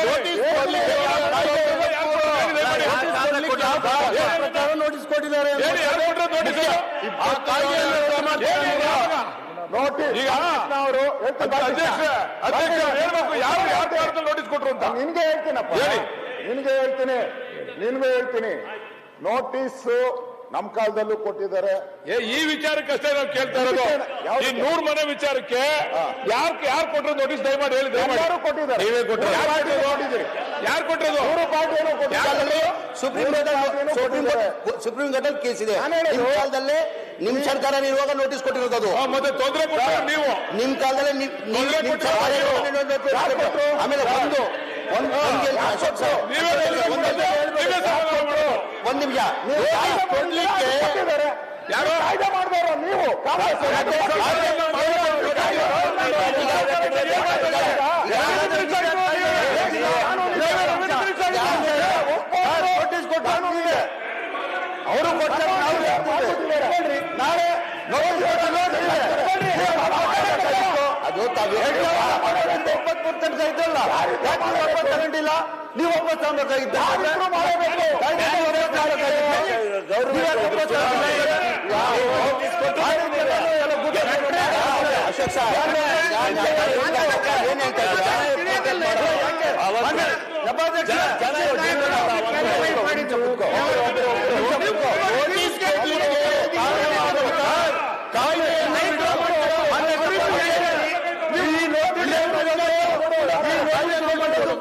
ನೋಟಿಸ್ ಕೊಟ್ಟಿದ್ದಾರೆ. ಈಗ ಅವರು ಯಾವ ನೋಟಿಸ್ ಕೊಟ್ರು ಅಂತ ನಿನ್ಗೆ ಹೇಳ್ತೀನಪ್ಪ, ನಿನ್ಗೆ ಹೇಳ್ತೀನಿ ನೋಟಿಸ್ ನಮ್ ಕಾಲದಲ್ಲೂ ಕೊಟ್ಟಿದ್ದಾರೆ. ಈ ವಿಚಾರಕ್ಕಷ್ಟೇ ನಾವು ಕೇಳ್ತಾ ಇರೋದು. ಈ 100 ಮನೆ ವಿಚಾರಕ್ಕೆ ಯಾರು ಕೊಟ್ಟರು ನೋಟಿಸ್ ದಯಮಾಡಿ ಹೇಳಿ. ಯಾರು ಕೊಟ್ಟಿದ್ದಾರೆ? ನೀವೇ ಕೊಟ್ಟರು. ಯಾರು ಕೊಟ್ಟಿರೋದು? ಸುಪ್ರೀಂ ಕೋರ್ಟ್ ಅಲ್ಲಿ ಕೇಸ್ ಇದೆ. ನಿಮ್ ಕಾಲದಲ್ಲೇ ನಿಮ್ ಸರ್ಕಾರ ಇರುವಾಗ ನೋಟಿಸ್ ಕೊಟ್ಟಿರೋದು ಅದು. ಮತ್ತೆ ತೊಂದರೆ ಕೊಟ್ಟರು ನೀವು. ನಿಮ್ ಕಾಲದಲ್ಲೇ ಆಮೇಲೆ ಒಂದ್ ನಿಮಿಷ ಕೊಡ್ಲಿಕ್ಕೆ ಯಾರು ಕಾಯ್ದೆ ಮಾಡಿದವರು ನೀವು ನೋಟಿಸ್ ಕೊಟ್ಟು ಅವರು ನಾಳೆ ಅದು ತಗೊಂಡಿಲ್ಲ. ನೀವು ವಾಪಸ್ ತಗೊಬೇಕಾಗಿದ್ದ ಅಶೋಕ್ ಸರ್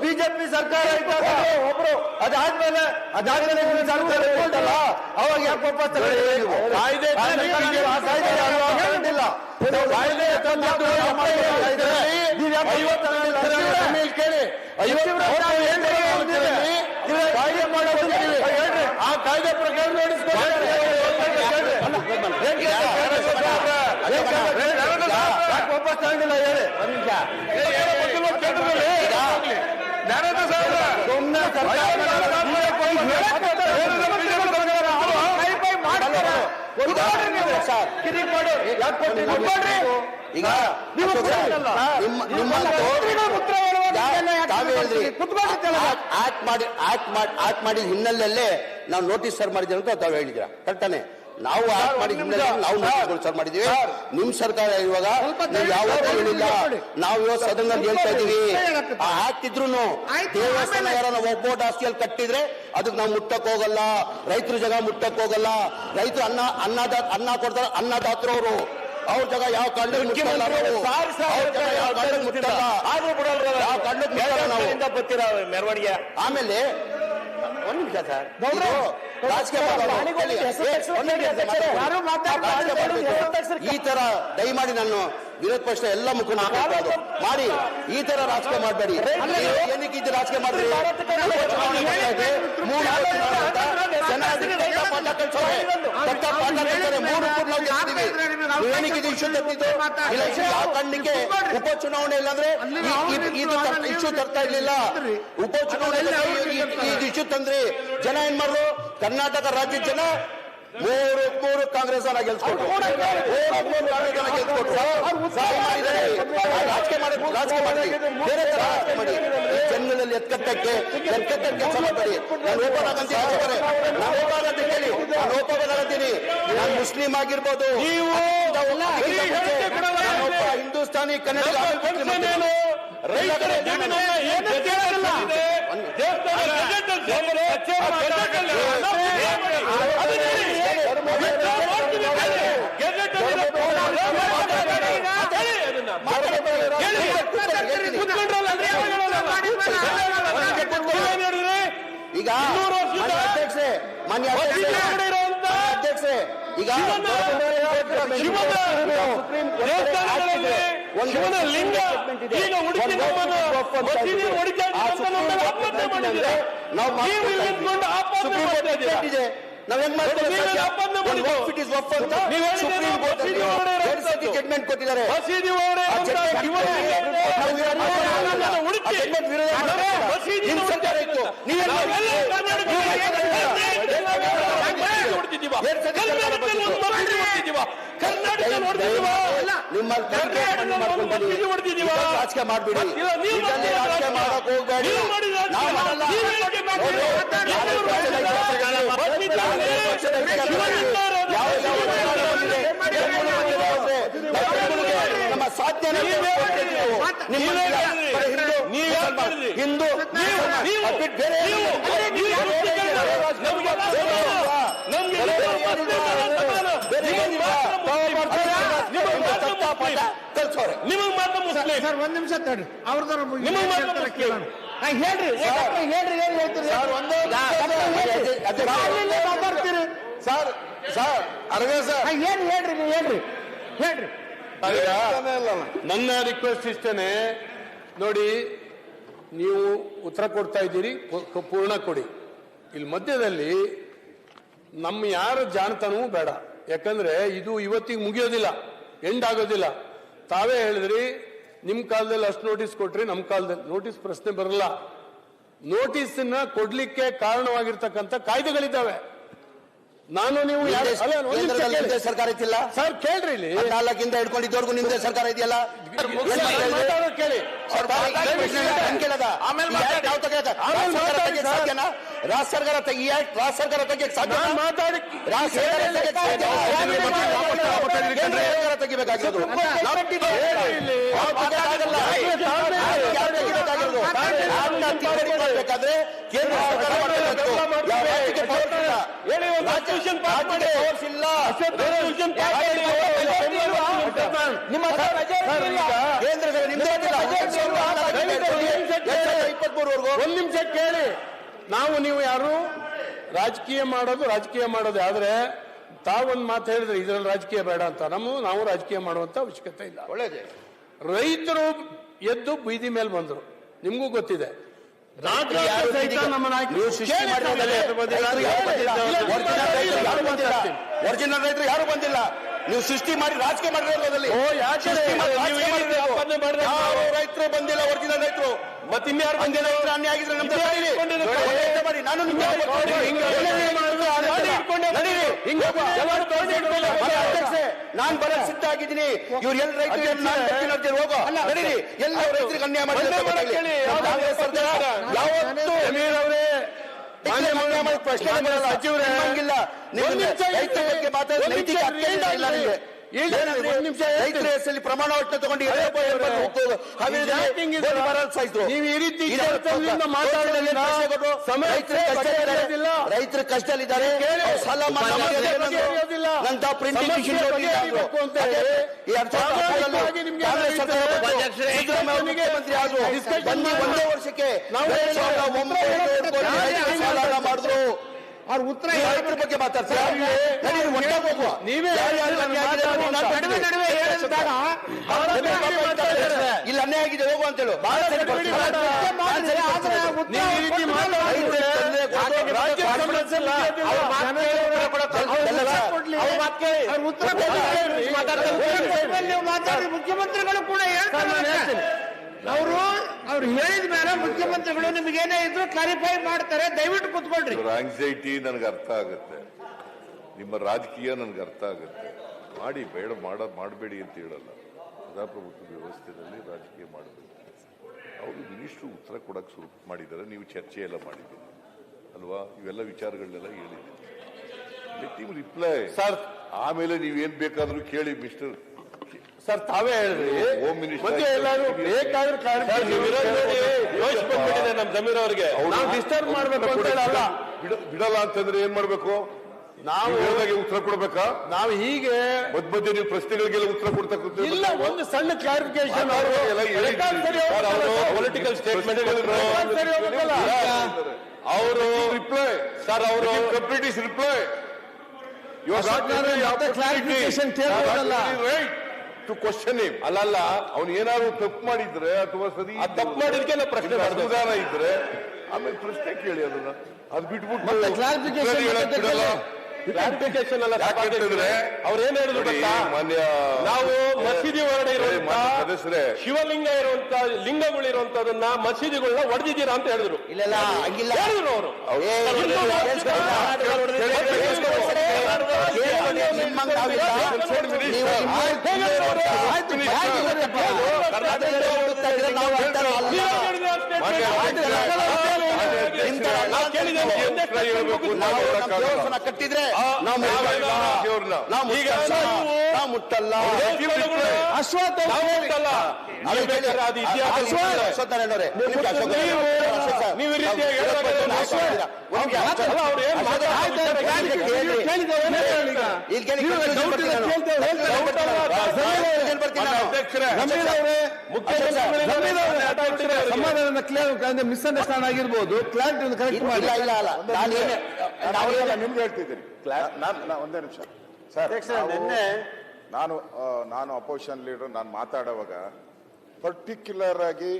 ಬಿಜೆಪಿ ಸರ್ಕಾರ ಇದ್ದಾಗ ಒಬ್ರು ಅದಾದ್ಮೇಲೆ ಸರ್ಕಾರ ಇರ್ತಲ್ಲ ಅವಾಗ ಯಾಕೆ ವಾಪಸ್ ತಗೊಂಡಿಲ್ಲ? ಕಾಯ್ದೆ ಕೇಳಿ 50 ಕಾಯ್ದೆ ಮಾಡೋದು ಆ ಕಾಯ್ದೆ ಪ್ರಕಾರ ವಾಪಸ್ ತಗೊಂಡಿಲ್ಲ ಹೇಳಿ. ಈಗ ಆಕ್ಟ್ ಮಾಡಿದ ಹಿನ್ನೆಲೆಯಲ್ಲೇ ನಾವು ನೋಟಿಸ್ ಸರ್ವ್ ಮಾಡಿದ್ದೀವಿ ಅಂತ ತಾವು ಹೇಳಿದ್ದೀರಾ. ಕರೆಕ್ಟಾನೆ. ನಾವು ಆಕ್ಟ್ ಮಾಡಿದ ಹಿನ್ನೆಲೆಯಲ್ಲಿ ನಾವು ನೋಟಿಸ್ಗಳು ಸರ್ವ್ ಮಾಡಿದ್ದೀವಿ. ನಿಮ್ ಸರ್ಕಾರ ಇರುವಾಗ ನೀವು ಯಾವತ್ತೂ ಹೇಳಿಲ್ಲ. ನಾವು ಇವತ್ತು ಸದನದಲ್ಲಿ ಹೇಳ್ತಾ ಇದೀವಿ, ಆ ಆಕ್ಟ್ ಇದ್ರು ದೇವಸ್ಥಾನ ಯಾರನ್ನ ಒಬ್ಬೊಟ್ಟು ಆಸ್ತಿಯಲ್ಲಿ ಕಟ್ಟಿದ್ರೆ ಅದಕ್ಕೆ ನಾವು ಮುಟ್ಟಕ್ ಹೋಗಲ್ಲ. ರೈತರ ಜಾಗ ಮುಟ್ಟಕ್ ಹೋಗಲ್ಲ. ರೈತರು ಅನ್ನ ಕೊಡ್ತಾರೆ, ಅನ್ನದಾತ್ರವರು ಅವ್ರ ಜಾಗ ಯಾವ ಕಾರಣಕ್ಕೆ ಮುಟ್ಟಲ್ಲ. ಮೆರವಣಿಗೆ ಆಮೇಲೆ ಒಂದ್ ನಿಮಿಷ ಸರ್, ಈ ತರ ದಯಮಾಡಿ ನಾನು ವಿರೋಧ ಪಕ್ಷ ಎಲ್ಲ ಮುಖಂಡರು ಮಾಡಿ ಈ ತರ ರಾಜಕೀಯ ಮಾಡಬೇಡಿ. ಏನಕ್ಕೆ ಇದು ರಾಜಕೀಯ ಮಾಡಿದ್ರಿ? ಉಪಚುನಾವಣೆ ಇಲ್ಲಾಂದ್ರೆ ಇಶ್ಯೂ ತರ್ತಾ ಇರ್ಲಿಲ್ಲ. ಉಪಚುನಾವಣೆ ಇಶ್ಯೂ ತಂದ್ರಿ. ಜನ ಏನ್ ಮಾಡ್ರು? ಕರ್ನಾಟಕ ರಾಜ್ಯದ ಜನ ಮೂರು ಕಾಂಗ್ರೆಸ್ ಗೆಲ್ಸ್ಕೊಟ್ರು. ರಾಜಕೀಯ ಮಾಡಿ ಬೇರೆ ತರ ರಾಜಕೀಯ ಮಾಡಿ ಜನಗಳಲ್ಲಿ ಎತ್ಕಟ್ಟಕ್ಕೆ ಕೆಲಸ ಮಾಡಬೇಡಿ. ನಾನು ಓಪನ್ ನಾನು ಮುಸ್ಲಿಂ ಆಗಿರ್ಬೋದು, ಹಿಂದೂಸ್ತಾನಿ ಕನ್ನಡ ಈಗ ಮಾನ್ಯ ಅಧ್ಯಕ್ಷೆ ಈಗ ಶಿವನ ಲಿಂಗ ಈಗ ಹುಡುಕಿ ನಾವ್ ಹೆಂಗ್ ಮಾಡ್ತೀವಿ? ಜಡ್ಮೆಂಟ್ ಕೊಟ್ಟಿದ್ದಾರೆ. ಮಸೀದಿ ಹೋಗ್ರೆ ಆ ಅಂತ judgment ಇವರೇ ನಾವು ಹುಡುಕಿ. ಆ judgment ವಿರೋಧ ಮಾಡಿದ್ರೆ ಮಸೀದಿ ನಿಮ್ಮ ಸರ್ಕಾರ ಇತ್ತು. ನೀವೇನ್ ಮಾಡಿದ್ರಿ? ರಾಜಕೀಯ ಮಾಡ್ಬಿಡಿ, ರಾಜಕೀಯ ಮಾಡಕ್ ಹೋಗ್ಬೇಡಿ. ನಾವು ಮಾಡಲ್ಲ. ನಮ್ಮ ಸಾಧ್ಯನೇ ಹಿಂದೂ ಬೇರೆ ನಿಮಗ್ ಮಾತ್ರ ಮುಸ್ಲಿಂ ಸರ್ ಒಂದ್ ನಿಮಿಷ ತಡ್ರಿ ಅವ್ರದಾರ ನಿಮಗ್ ಮಾತ್ರ ಮುಸ್ಲಿಂ ಹೇಳ್ರಿ ಹೇಳ್ರಿ ಏನ್ ಹೇಳ್ತೀರಿ ಮಾತಾಡ್ತೀರಿ ಸರ್ ಅರಗ ಸರ್ ಏನ್ ಹೇಳ್ರಿ ನೀವು ಹೇಳ್ರಿ ಹೇಳ್ರಿ ನನ್ನ ರಿಕ್ವೆಸ್ಟ್ ಇಷ್ಟೇನೆ, ನೋಡಿ ನೀವು ಉತ್ತರ ಕೊಡ್ತಾ ಇದ್ದೀರಿ, ಪೂರ್ಣ ಕೊಡಿ. ಇಲ್ಲಿ ಮಧ್ಯದಲ್ಲಿ ನಮ್ಮ ಯಾರ ಜಾಣತನವೂ ಬೇಡ, ಯಾಕಂದ್ರೆ ಇದು ಇವತ್ತಿಗೆ ಮುಗಿಯೋದಿಲ್ಲ, ಎಂಡ್ ಆಗೋದಿಲ್ಲ. ತಾವೇ ಹೇಳಿದ್ರಿ ನಿಮ್ ಕಾಲದಲ್ಲಿ ಅಷ್ಟು ನೋಟಿಸ್ ಕೊಟ್ರಿ, ನಮ್ಮ ಕಾಲದಲ್ಲಿ ನೋಟಿಸ್ ಪ್ರಶ್ನೆ ಬರಲ್ಲ. ನೋಟಿಸ್ನ ಕೊಡ್ಲಿಕ್ಕೆ ಕಾರಣವಾಗಿರ್ತಕ್ಕಂಥ ಕಾಯ್ದೆಗಳಿದ್ದಾವೆ. ನಾನು ನೀವು ಸರ್ಕಾರ ಇತ್ತಿಲ್ಲ ಸರ್ ಕೇಳ್ರಿ, ಇಲ್ಲಿ 4 ಹಿಡ್ಕೊಂಡಿದ್ದವರೆಗೂ ನಿಮ್ದೇ ಸರ್ಕಾರ ಇದೆಯಲ್ಲ. ಕೇಳಿ ರಾಜ್ಯ ಸರ್ಕಾರ ತೆಗಿಯಕ್ಕೆ ಸಾಧ್ಯ ಮಾತಾಡಿ ತೆಗಿಬೇಕಾಗಿರೋದು ಬೇಕಾದ್ರೆ ಕೇಂದ್ರ ಒಂದ್ ನಿಮಿಷ ಕೇಳಿ. ನಾವು ನೀವು ಯಾರು ರಾಜಕೀಯ ಮಾಡೋದು ಆದ್ರೆ ತಾವೊಂದು ಮಾತು ಹೇಳಿದ್ರೆ ಇದ್ರಲ್ಲಿ ರಾಜಕೀಯ ಬೇಡ ಅಂತ. ನಾವು ರಾಜಕೀಯ ಮಾಡುವಂತ ಅವಶ್ಯಕತೆ ಇಲ್ಲ. ಒಳ್ಳೇದೇ. ರೈತರು ಎದ್ದು ಬೀದಿ ಮೇಲೆ ಬಂದ್ರು, ನಿಮ್ಗೂ ಗೊತ್ತಿದೆ. ಒರಿಜಿನಲ್ ರೈತರು ಯಾರು ಬಂದಿಲ್ಲ. ನೀವು ಸೃಷ್ಟಿ ಮಾಡಿ ರಾಜಕೀಯ ಮಾಡಿರೋದ್ರಲ್ಲಿ ರೈತರು ಬಂದಿಲ್ಲ, ಒರಿಜಿನಲ್ ರೈತರು. ಮತ್ತೆ ಇನ್ಯಾರು ಬಂದಿಲ್ಲ? ಅನ್ಯಾಯ ಆಗಿದ್ರೆ ನಮ್ದು ಮಾಡಿ. ನಾನು ನಾನು ಬರ ಸಿದ್ಧ ಆಗಿದ್ದೀನಿ. ಇವ್ರು ಎಲ್ಲ ರೈತರು ಹೋಗೋ ನಡೀರಿ, ಎಲ್ಲ ರೈತರಿಗೆ ಅನ್ಯಾಯ ಮಾಡಿ. ಯಾವತ್ತೂ ಪ್ರಶ್ನೆ ಸಚಿವರೇ ಹಂಗಿಲ್ಲ. ರೈತರ ಬಗ್ಗೆ ಮಾತಾಡೋ ನೈತಿಕ ಅತ್ಯಂತ ಇಲ್ಲ ನಿಮಗೆ. ರೈತರ ಹೆಸರಲ್ಲಿ ಪ್ರಮಾಣ ವಚನ ತಗೊಂಡು ನೀವು ಈ ರೀತಿ ರೈತರ ಕಷ್ಟದಲ್ಲಿದ್ದಾರೆ, ಸಾಲ ನಂತ ಪ್ರಿಂಟಿಂಗ್ ಮುಖ್ಯಮಂತ್ರಿ ಆದ್ರು ಒಂದೇ ವರ್ಷಕ್ಕೆ ಸಾಲ ಮಾಡಿದ್ರು. ಅವ್ರ ಉತ್ತರ ರೈತರ ಬಗ್ಗೆ ಮಾತಾಡ್ತಾರೆ. ನೀವೇ ಇಲ್ಲಿ ಅನ್ಯಾಯ ಆಗಿದೆ ಹೋಗು ಅಂತೇಳು. ಮುಖ್ಯಮಂತ್ರಿಗಳು ಕೂಡ ಹೇಳ್ತಾರೆ, ಅವ್ರು ಹೇಳಿದ ಮೇಲೆ ಮುಖ್ಯಮಂತ್ರಿಗಳು ನಿಮಗೇನೇ ಇದ್ರು ಕ್ಲಾರಿಫೈ ಮಾಡ್ತಾರೆ. ದಯವಿಟ್ಟು ಕೂತ್ಕೊಳ್ರಿ. ಆಂಗ್ಸೈಟಿ ನನಗೆ ಅರ್ಥ ಆಗುತ್ತೆ, ನಿಮ್ಮ ರಾಜಕೀಯ ನನಗೆ ಅರ್ಥ ಆಗುತ್ತೆ. ಮಾಡಿ, ಬೇಡ ಮಾಡಬೇಡಿ ಅಂತ ಹೇಳಲ್ಲ. ಪ್ರಜಾಪ್ರಭುತ್ವ ವ್ಯವಸ್ಥೆಯಲ್ಲಿ ರಾಜಕೀಯ ಮಾಡಬೇಕು. ಅವರು ಮಿನಿಸ್ಟ್ರು ಉತ್ತರ ಕೊಡಕ್ಕೆ ಶುರು ಮಾಡಿದ್ದಾರೆ, ನೀವು ಚರ್ಚೆ ಎಲ್ಲ ಮಾಡಿದ್ದೀರಿ ಅಲ್ವಾ? ಇವೆಲ್ಲ ವಿಚಾರಗಳನ್ನೆಲ್ಲ ಹೇಳಿದ್ದೀರಿ. Let him reply sir. ಆಮೇಲೆ ನೀವೇನ್ ಬೇಕಾದ್ರೂ ಕೇಳಿ ಮಿಸ್ಟರ್ ಸರ್. ತಾವೇ ಹೇಳಿದ್ರಿ ಹೋಮ್ ಮಿನಿಸ್ಟರ್ ಎಲ್ಲರೂ ಬೇಕಾದ್ರೂ ನಮ್ ಜಮೀರ್ ಅವರಿಗೆ ನಾವು ಡಿಸ್ಟರ್ಬ್ ಮಾಡ್ಬೇಕು ಅಂತ ಹೇಳಲ್ಲ. ಬಿಡಲ್ಲ ಅಂತಂದ್ರೆ ಏನ್ ಮಾಡ್ಬೇಕು? ನಾವು ಹೇಳಿದಾಗೆ ಉತ್ತರ ಕೊಡ್ಬೇಕಾ? ನಾವು ಹೀಗೆ ಮಧ್ಯ ನೀವು ಪ್ರಶ್ನೆಗಳಿಗೆಲ್ಲ ಉತ್ತರ ಕೊಡ್ತಾ ಇಲ್ಲ. ಒಂದು ಸಣ್ಣ ಕ್ಲಾರಿಫಿಕೇಶನ್ ಪೊಲಿಟಿಕಲ್ ಸ್ಟೇಟ್ಮೆಂಟ್ ಅವರು ರಿಪ್ಲೈ ಸರ್. ಅವರು ಕಂಪ್ಲೀಟ್ ಇಸ್ ರಿಪ್ಲೈ. ಕ್ಲಾರಿಫಿಕೇಶನ್ ಕೇಳೋದಲ್ಲ ಟು ಕ್ವಶನ್ ಹಿಮ್. ಅಲ್ಲಲ್ಲ, ಅವ್ನು ಏನಾದ್ರು ತಪ್ಪು ಮಾಡಿದ್ರೆ ಅಥವಾ ಸರಿ ತಪ್ಪು ಮಾಡಿದ್ಕೆ ಪ್ರಶ್ನೆ ಅನುದಾನ ಇದ್ರೆ ಆಮೇಲೆ ಪ್ರಶ್ನೆ ಕೇಳಿ. ಅದನ್ನ ಅದು ಬಿಟ್ಬಿಟ್ಟು ಕ್ಲಾರಿಫಿಕೇಶನ್ ಕ್ಲಾರಿಫಿಕೇಶನ್ ಅಲ್ಲ ಯಾಕಂತಂದ್ರೆ ಅವ್ರು ಏನ್ ಹೇಳಿದ್ರು ಗೊತ್ತಾ, ಮಾನ್ಯ ನಾವು ಮಸೀದಿ ಹೊರಗಡೆ ಇರುವಂತ ಸದಸ್ಯರೇ ಶಿವಲಿಂಗ ಇರುವಂತ ಲಿಂಗಗಳು ಇರುವಂತದನ್ನ ಮಸೀದಿಗಳನ್ನ ಹೊಡೆದಿದ್ದೀರಾ ಅಂತ ಹೇಳಿದ್ರು. ಇಲ್ಲ ಹಂಗಿಲ್ಲ ಹೇಳಿದ್ರು ಅವರು. ಕಟ್ಟಿದ್ರೆ ಮುಟ್ಟಲ್ಲ. ಅಶ್ವತ್ಥ ಮಿಸ್ಅಂಡರ್ಸ್ಟ್ಯಾಂಡ್ ಆಗಿರ್ಬೋದು. ಕ್ಲಾರಿಟಿ ಕರೆಕ್ಟ್ ಮಾಡಿ. ನಿಮ್ಗೆ ಹೇಳ್ತಿದ್ದೀನಿ. ಒಂದೇ ನಿಮಿಷ ಸರ್. ನಾನು ಅಪೋಸಿಷನ್ ಲೀಡರ್. ನಾನು ಮಾತಾಡುವಾಗ ಪರ್ಟಿಕ್ಯುಲರ್ ಆಗಿ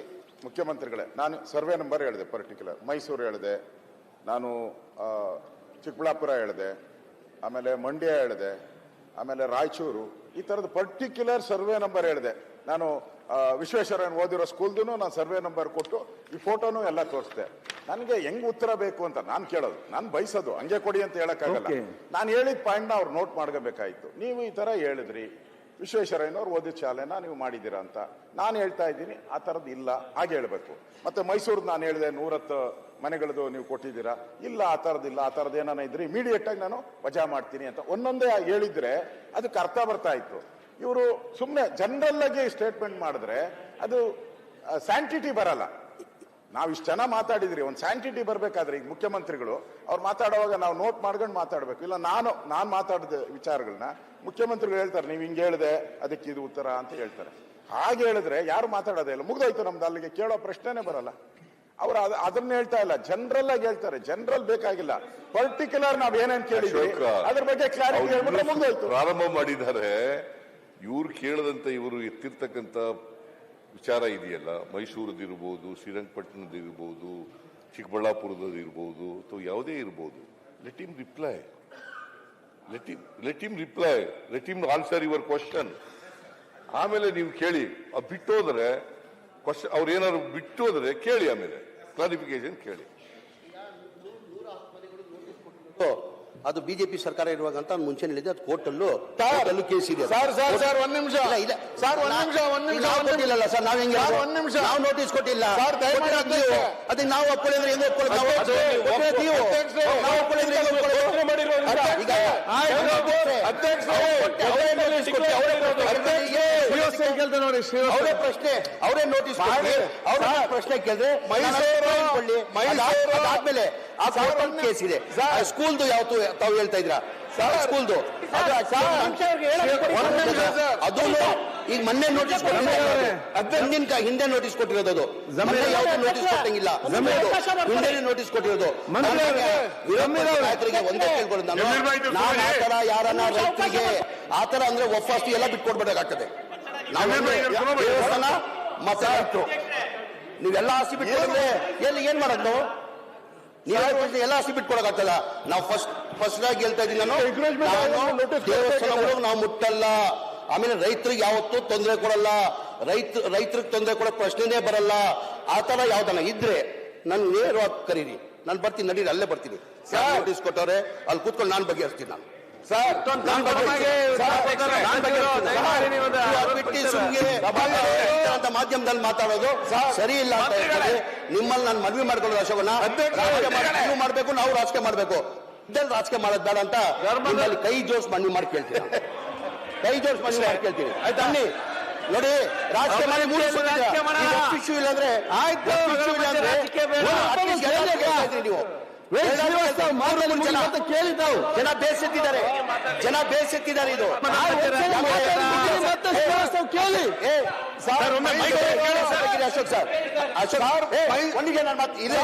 ಮುಖ್ಯಮಂತ್ರಿಗಳೇ, ನಾನು ಸರ್ವೆ ನಂಬರ್ ಹೇಳಿದೆ, ಪರ್ಟಿಕ್ಯುಲರ್ ಮೈಸೂರು ಹೇಳಿದೆ, ನಾನು ಚಿಕ್ಕಬಳ್ಳಾಪುರ ಹೇಳಿದೆ, ಆಮೇಲೆ ಮಂಡ್ಯ ಹೇಳಿದೆ, ಆಮೇಲೆ ರಾಯಚೂರು, ಈ ಥರದ ಪರ್ಟಿಕ್ಯುಲರ್ ಸರ್ವೆ ನಂಬರ್ ಹೇಳಿದೆ. ನಾನು ವಿಶ್ವೇಶ್ವರಯ್ಯನ ಓದಿರೋ ಸ್ಕೂಲ್ದು ನಾನು ಸರ್ವೆ ನಂಬರ್ ಕೊಟ್ಟು ಈ ಫೋಟೋನು ಎಲ್ಲ ತೋರಿಸಿದೆ. ನನಗೆ ಹೆಂಗ್ ಉತ್ತರ ಬೇಕು ಅಂತ ನಾನು ಕೇಳೋದು, ನಾನು ಬಯಸೋದು, ಹಂಗೆ ಕೊಡಿ ಅಂತ ಹೇಳಕ್ಕಾಗಲ್ಲ. ನಾನು ಹೇಳಿದ ಪಾಯಿಂಟ್ನ ಅವ್ರು ನೋಟ್ ಮಾಡ್ಕೋಬೇಕಾಯ್ತು. ನೀವು ಈ ತರ ಹೇಳಿದ್ರಿ, ವಿಶ್ವೇಶ್ವರಯ್ಯನವ್ರು ಓದಿದ ಶಾಲೆನ ನೀವು ಮಾಡಿದ್ದೀರಾ ಅಂತ ನಾನು ಹೇಳ್ತಾ ಇದ್ದೀನಿ. ಆ ಥರದ್ದು ಇಲ್ಲ, ಹಾಗೆ ಹೇಳ್ಬೇಕು. ಮತ್ತೆ ಮೈಸೂರ್ದು ನಾನು ಹೇಳಿದೆ 110 ಮನೆಗಳದು ನೀವು ಕೊಟ್ಟಿದ್ದೀರಾ, ಇಲ್ಲ ಆ ಥರದ್ದಿಲ್ಲ, ಆ ಥರದ್ದು ಏನಾನ ಇದ್ರೆ ಇಮಿಡಿಯೇಟ್ ಆಗಿ ನಾನು ವಜಾ ಮಾಡ್ತೀನಿ ಅಂತ ಒಂದೊಂದೇ ಹೇಳಿದ್ರೆ ಅದಕ್ಕೆ ಅರ್ಥ ಬರ್ತಾ ಇತ್ತು. ಇವರು ಸುಮ್ಮನೆ ಜನರಲ್ ಆಗಿ ಸ್ಟೇಟ್ಮೆಂಟ್ ಮಾಡಿದ್ರೆ ಅದು ಸ್ಯಾಂಟಿಟಿ ಬರಲ್ಲ. ನಾವು ಇಷ್ಟು ಜನ ಮಾತಾಡಿದ್ರಿ, ಒಂದು ಸ್ಯಾಂಟಿಟಿ ಬರ್ಬೇಕಾದ್ರೆ ಈಗ ಮುಖ್ಯಮಂತ್ರಿಗಳು ಅವ್ರು ಮಾತಾಡುವಾಗ ನಾವು ನೋಟ್ ಮಾಡ್ಕೊಂಡು ಮಾತಾಡ್ಬೇಕು. ಇಲ್ಲ ನಾನು ಮಾತಾಡಿದ ವಿಚಾರಗಳನ್ನ ಮುಖ್ಯಮಂತ್ರಿಗಳು ಹೇಳ್ತಾರೆ, ನೀವು ಹಿಂಗೆ ಹೇಳಿದೆ ಅದಕ್ಕೆ ಇದು ಉತ್ತರ ಅಂತ ಹೇಳ್ತಾರೆ. ಹಾಗೆ ಹೇಳಿದ್ರೆ ಯಾರು ಮಾತಾಡೋದೇ ಇಲ್ಲ, ಮುಗ್ದೋಯ್ತು ನಮ್ದು, ಅಲ್ಲಿಗೆ ಕೇಳೋ ಪ್ರಶ್ನೆನೇ ಬರಲ್ಲ. ಅವ್ರು ಅದನ್ನ ಹೇಳ್ತಾ ಇಲ್ಲ, ಜನರಲ್ ಆಗಿ ಹೇಳ್ತಾರೆ. ಜನರಲ್ ಬೇಕಾಗಿಲ್ಲ, ಪರ್ಟಿಕ್ಯುಲರ್ ನಾವ್ ಏನೇನ್ ಕೇಳಿದ್ವಿ ಅದ್ರ ಬಗ್ಗೆ ಕ್ಲಾರಿಟಿ ಹೇಳ್ಬಿಟ್ರೆ ಮುಗ್ದೋಯ್ತು. ಪ್ರಾರಂಭ ಮಾಡಿದ್ದಾರೆ. ಇವ್ರು ಕೇಳದಂತ ಇವರು ಎತ್ತಿರ್ತಕ್ಕಂಥ ವಿಚಾರ ಇದೆಯಲ್ಲ, ಮೈಸೂರದಿರ್ಬೋದು, ಶ್ರೀರಂಗಪಟ್ಟಣದಿರ್ಬೋದು, ಚಿಕ್ಕಬಳ್ಳಾಪುರದಿರ್ಬೋದು, ಅಥವಾ ಯಾವುದೇ ಇರ್ಬೋದು, let him reply, let him answer your question. ಆಮೇಲೆ ನೀವು ಕೇಳಿ. ಬಿಟ್ಟೋದ್ರೆ ಕ್ವಶನ್, ಅವ್ರು ಏನಾದ್ರು ಬಿಟ್ಟೋದ್ರೆ ಕೇಳಿ, ಆಮೇಲೆ ಕ್ಲಾರಿಫಿಕೇಶನ್ ಕೇಳಿ. ಅದು ಬಿಜೆಪಿ ಸರ್ಕಾರ ಇರುವಾಗ ಅಂತ ಮುಂಚೆ ಹೇಳಿದೆ. ಅದು ಕೋರ್ಟಲ್ಲೂ ಕೇಸ್ ಇದೆ. ಸರ್ ಒಂದ್ ನಿಮಿಷ ಕೊಟ್ಟಿಲ್ಲ ಸರ್, ನಾವ್ ಹೆಂಗೆ ನಾವು ನೋಟಿಸ್ ಕೊಟ್ಟಿಲ್ಲ. ಅದಕ್ಕೆ ನಾವು ಒಪ್ಕೊಳ್ಳಿದ್ರೆ ಹೆಂಗ್ ಅವರೇ ಪ್ರಶ್ನೆ, ಅವರೇ ನೋಟಿಸ್ ಅವರ ಪ್ರಶ್ನೆ ಕೇಳಿದ್ರೆ ಆದ್ಮೇಲೆ ಆ ಕೋರ್ಟ್ ಕೇಸ್ ಇದೆ. ಸ್ಕೂಲ್ದು ಯಾವತ್ತು ತಾವು ಹೇಳ್ತಾ ಇದ್ರ ಸ್ಕೂಲ್ದು ಅದು ಈಗ ಮೊನ್ನೆ ನೋಟಿಸ್ ಕೊಟ್ಟಿರೋದು, ಹಿಂದೆ ನೋಟಿಸ್ ಕೊಟ್ಟಿರೋದು, ಅದು ಯಾವ್ದು ನೋಟಿಸ್ ಕೊಟ್ಟಂಗಿಲ್ಲ, ಹಿಂದೆ ನೋಟಿಸ್ ಕೊಟ್ಟಿರೋದು. ನಾಯಕರಿಗೆ ಒಂದೇ ಕೇಳ್ಕೊಳ್ಳೋದು ನಾನು, ಆತರ ಯಾರನ್ನ ರೈತರಿಗೆ ಆತರ ಅಂದ್ರೆ ಒಫಾಸ್ತಿ ಎಲ್ಲ ಬಿಟ್ಕೊಡ್ಬೇಕಾಗ್ತದೆ. ದೇವಸ್ಥಾನ ಮತ್ತೆ ರೈತರು ನೀವೆಲ್ಲ ಆಸ್ತಿ ಬಿಟ್ಕೊಡ್ರೆ ಏನ್ ಮಾಡೋದು? ನೀವು ಎಲ್ಲ ಆಸ್ತಿ ಬಿಟ್ಕೊಡಕ್ಕಾಗ್ತದ? ನಾವು ಫಸ್ಟ್ ಆಗಿ ಹೇಳ್ತಾ ಇದ್ದೀನಿ, ನಾನು ದೇವಸ್ಥಾನಗಳು ನಾವು ಮುಟ್ಟಲ್ಲ. ಆಮೇಲೆ ರೈತರಿಗೆ ಯಾವತ್ತೂ ತೊಂದರೆ ಕೊಡಲ್ಲ, ರೈತರಿಗೆ ತೊಂದರೆ ಕೊಡೋ ಪ್ರಶ್ನೆನೇ ಬರಲ್ಲ. ಆ ತರ ಯಾವ್ದನ್ನ ಇದ್ರೆ ನನ್ ನೇರವಾಗಿ ಕರೀರಿ, ನಾನು ಬರ್ತೀನಿ, ನಡೀರಿ, ಅಲ್ಲೇ ಬರ್ತೀನಿ. ನೋಟಿಸ್ ಕೊಟ್ಟವ್ರೆ, ಅಲ್ಲಿ ಕೂತ್ಕೊಂಡು ನಾನು ಬಗೆಹರಿಸ್ತೀನಿ. ನಾನು ಅಂತ ಮಾಧ್ಯಮದಲ್ಲಿ ಮಾತಾಡೋದು ಸರಿ ಇಲ್ಲ ಅಂತ ಹೇಳ್ತಾರೆ. ನಿಮ್ಮಲ್ಲಿ ನಾನು ಮನವಿ ಮಾಡ್ಕೊಳ್ಳೋದು ಅಶೋಕನ, ನೀವು ಮಾಡ್ಬೇಕು, ನಾವು ರಾಜಕೀಯ ಮಾಡ್ಬೇಕು, ಇದ್ದಲ್ಲಿ ರಾಜಕೀಯ ಮಾಡೋದು ಬೇಡ ಅಂತ ನಿಮ್ಮಲ್ಲಿ ಕೈ ಜೋಡಿಸಿ ಮನವಿ ಮಾಡಿ ಕೇಳ್ತೀನಿ. ಕೈ ಜೋಡಿಸಿ ಮನವಿ ಮಾಡಿ ಕೇಳ್ತೀನಿ. ಬನ್ನಿ ನೋಡಿ, ರಾಜಕೀಯ ಮಾಡಿ ಇಶ್ಯೂ ಇಲ್ಲ ಅಂದ್ರೆ ನೀವು ಕೇಳಿದ್ದಾವು. ಜನ ಬೇಸತ್ತಿದ್ದಾರೆ, ಇದು ಕೇಳಿ. ಅಶೋಕ್ ಸರ್, ಒಂದಿಗೆ ನಾನು ಮಾತು ಇಲ್ಲ,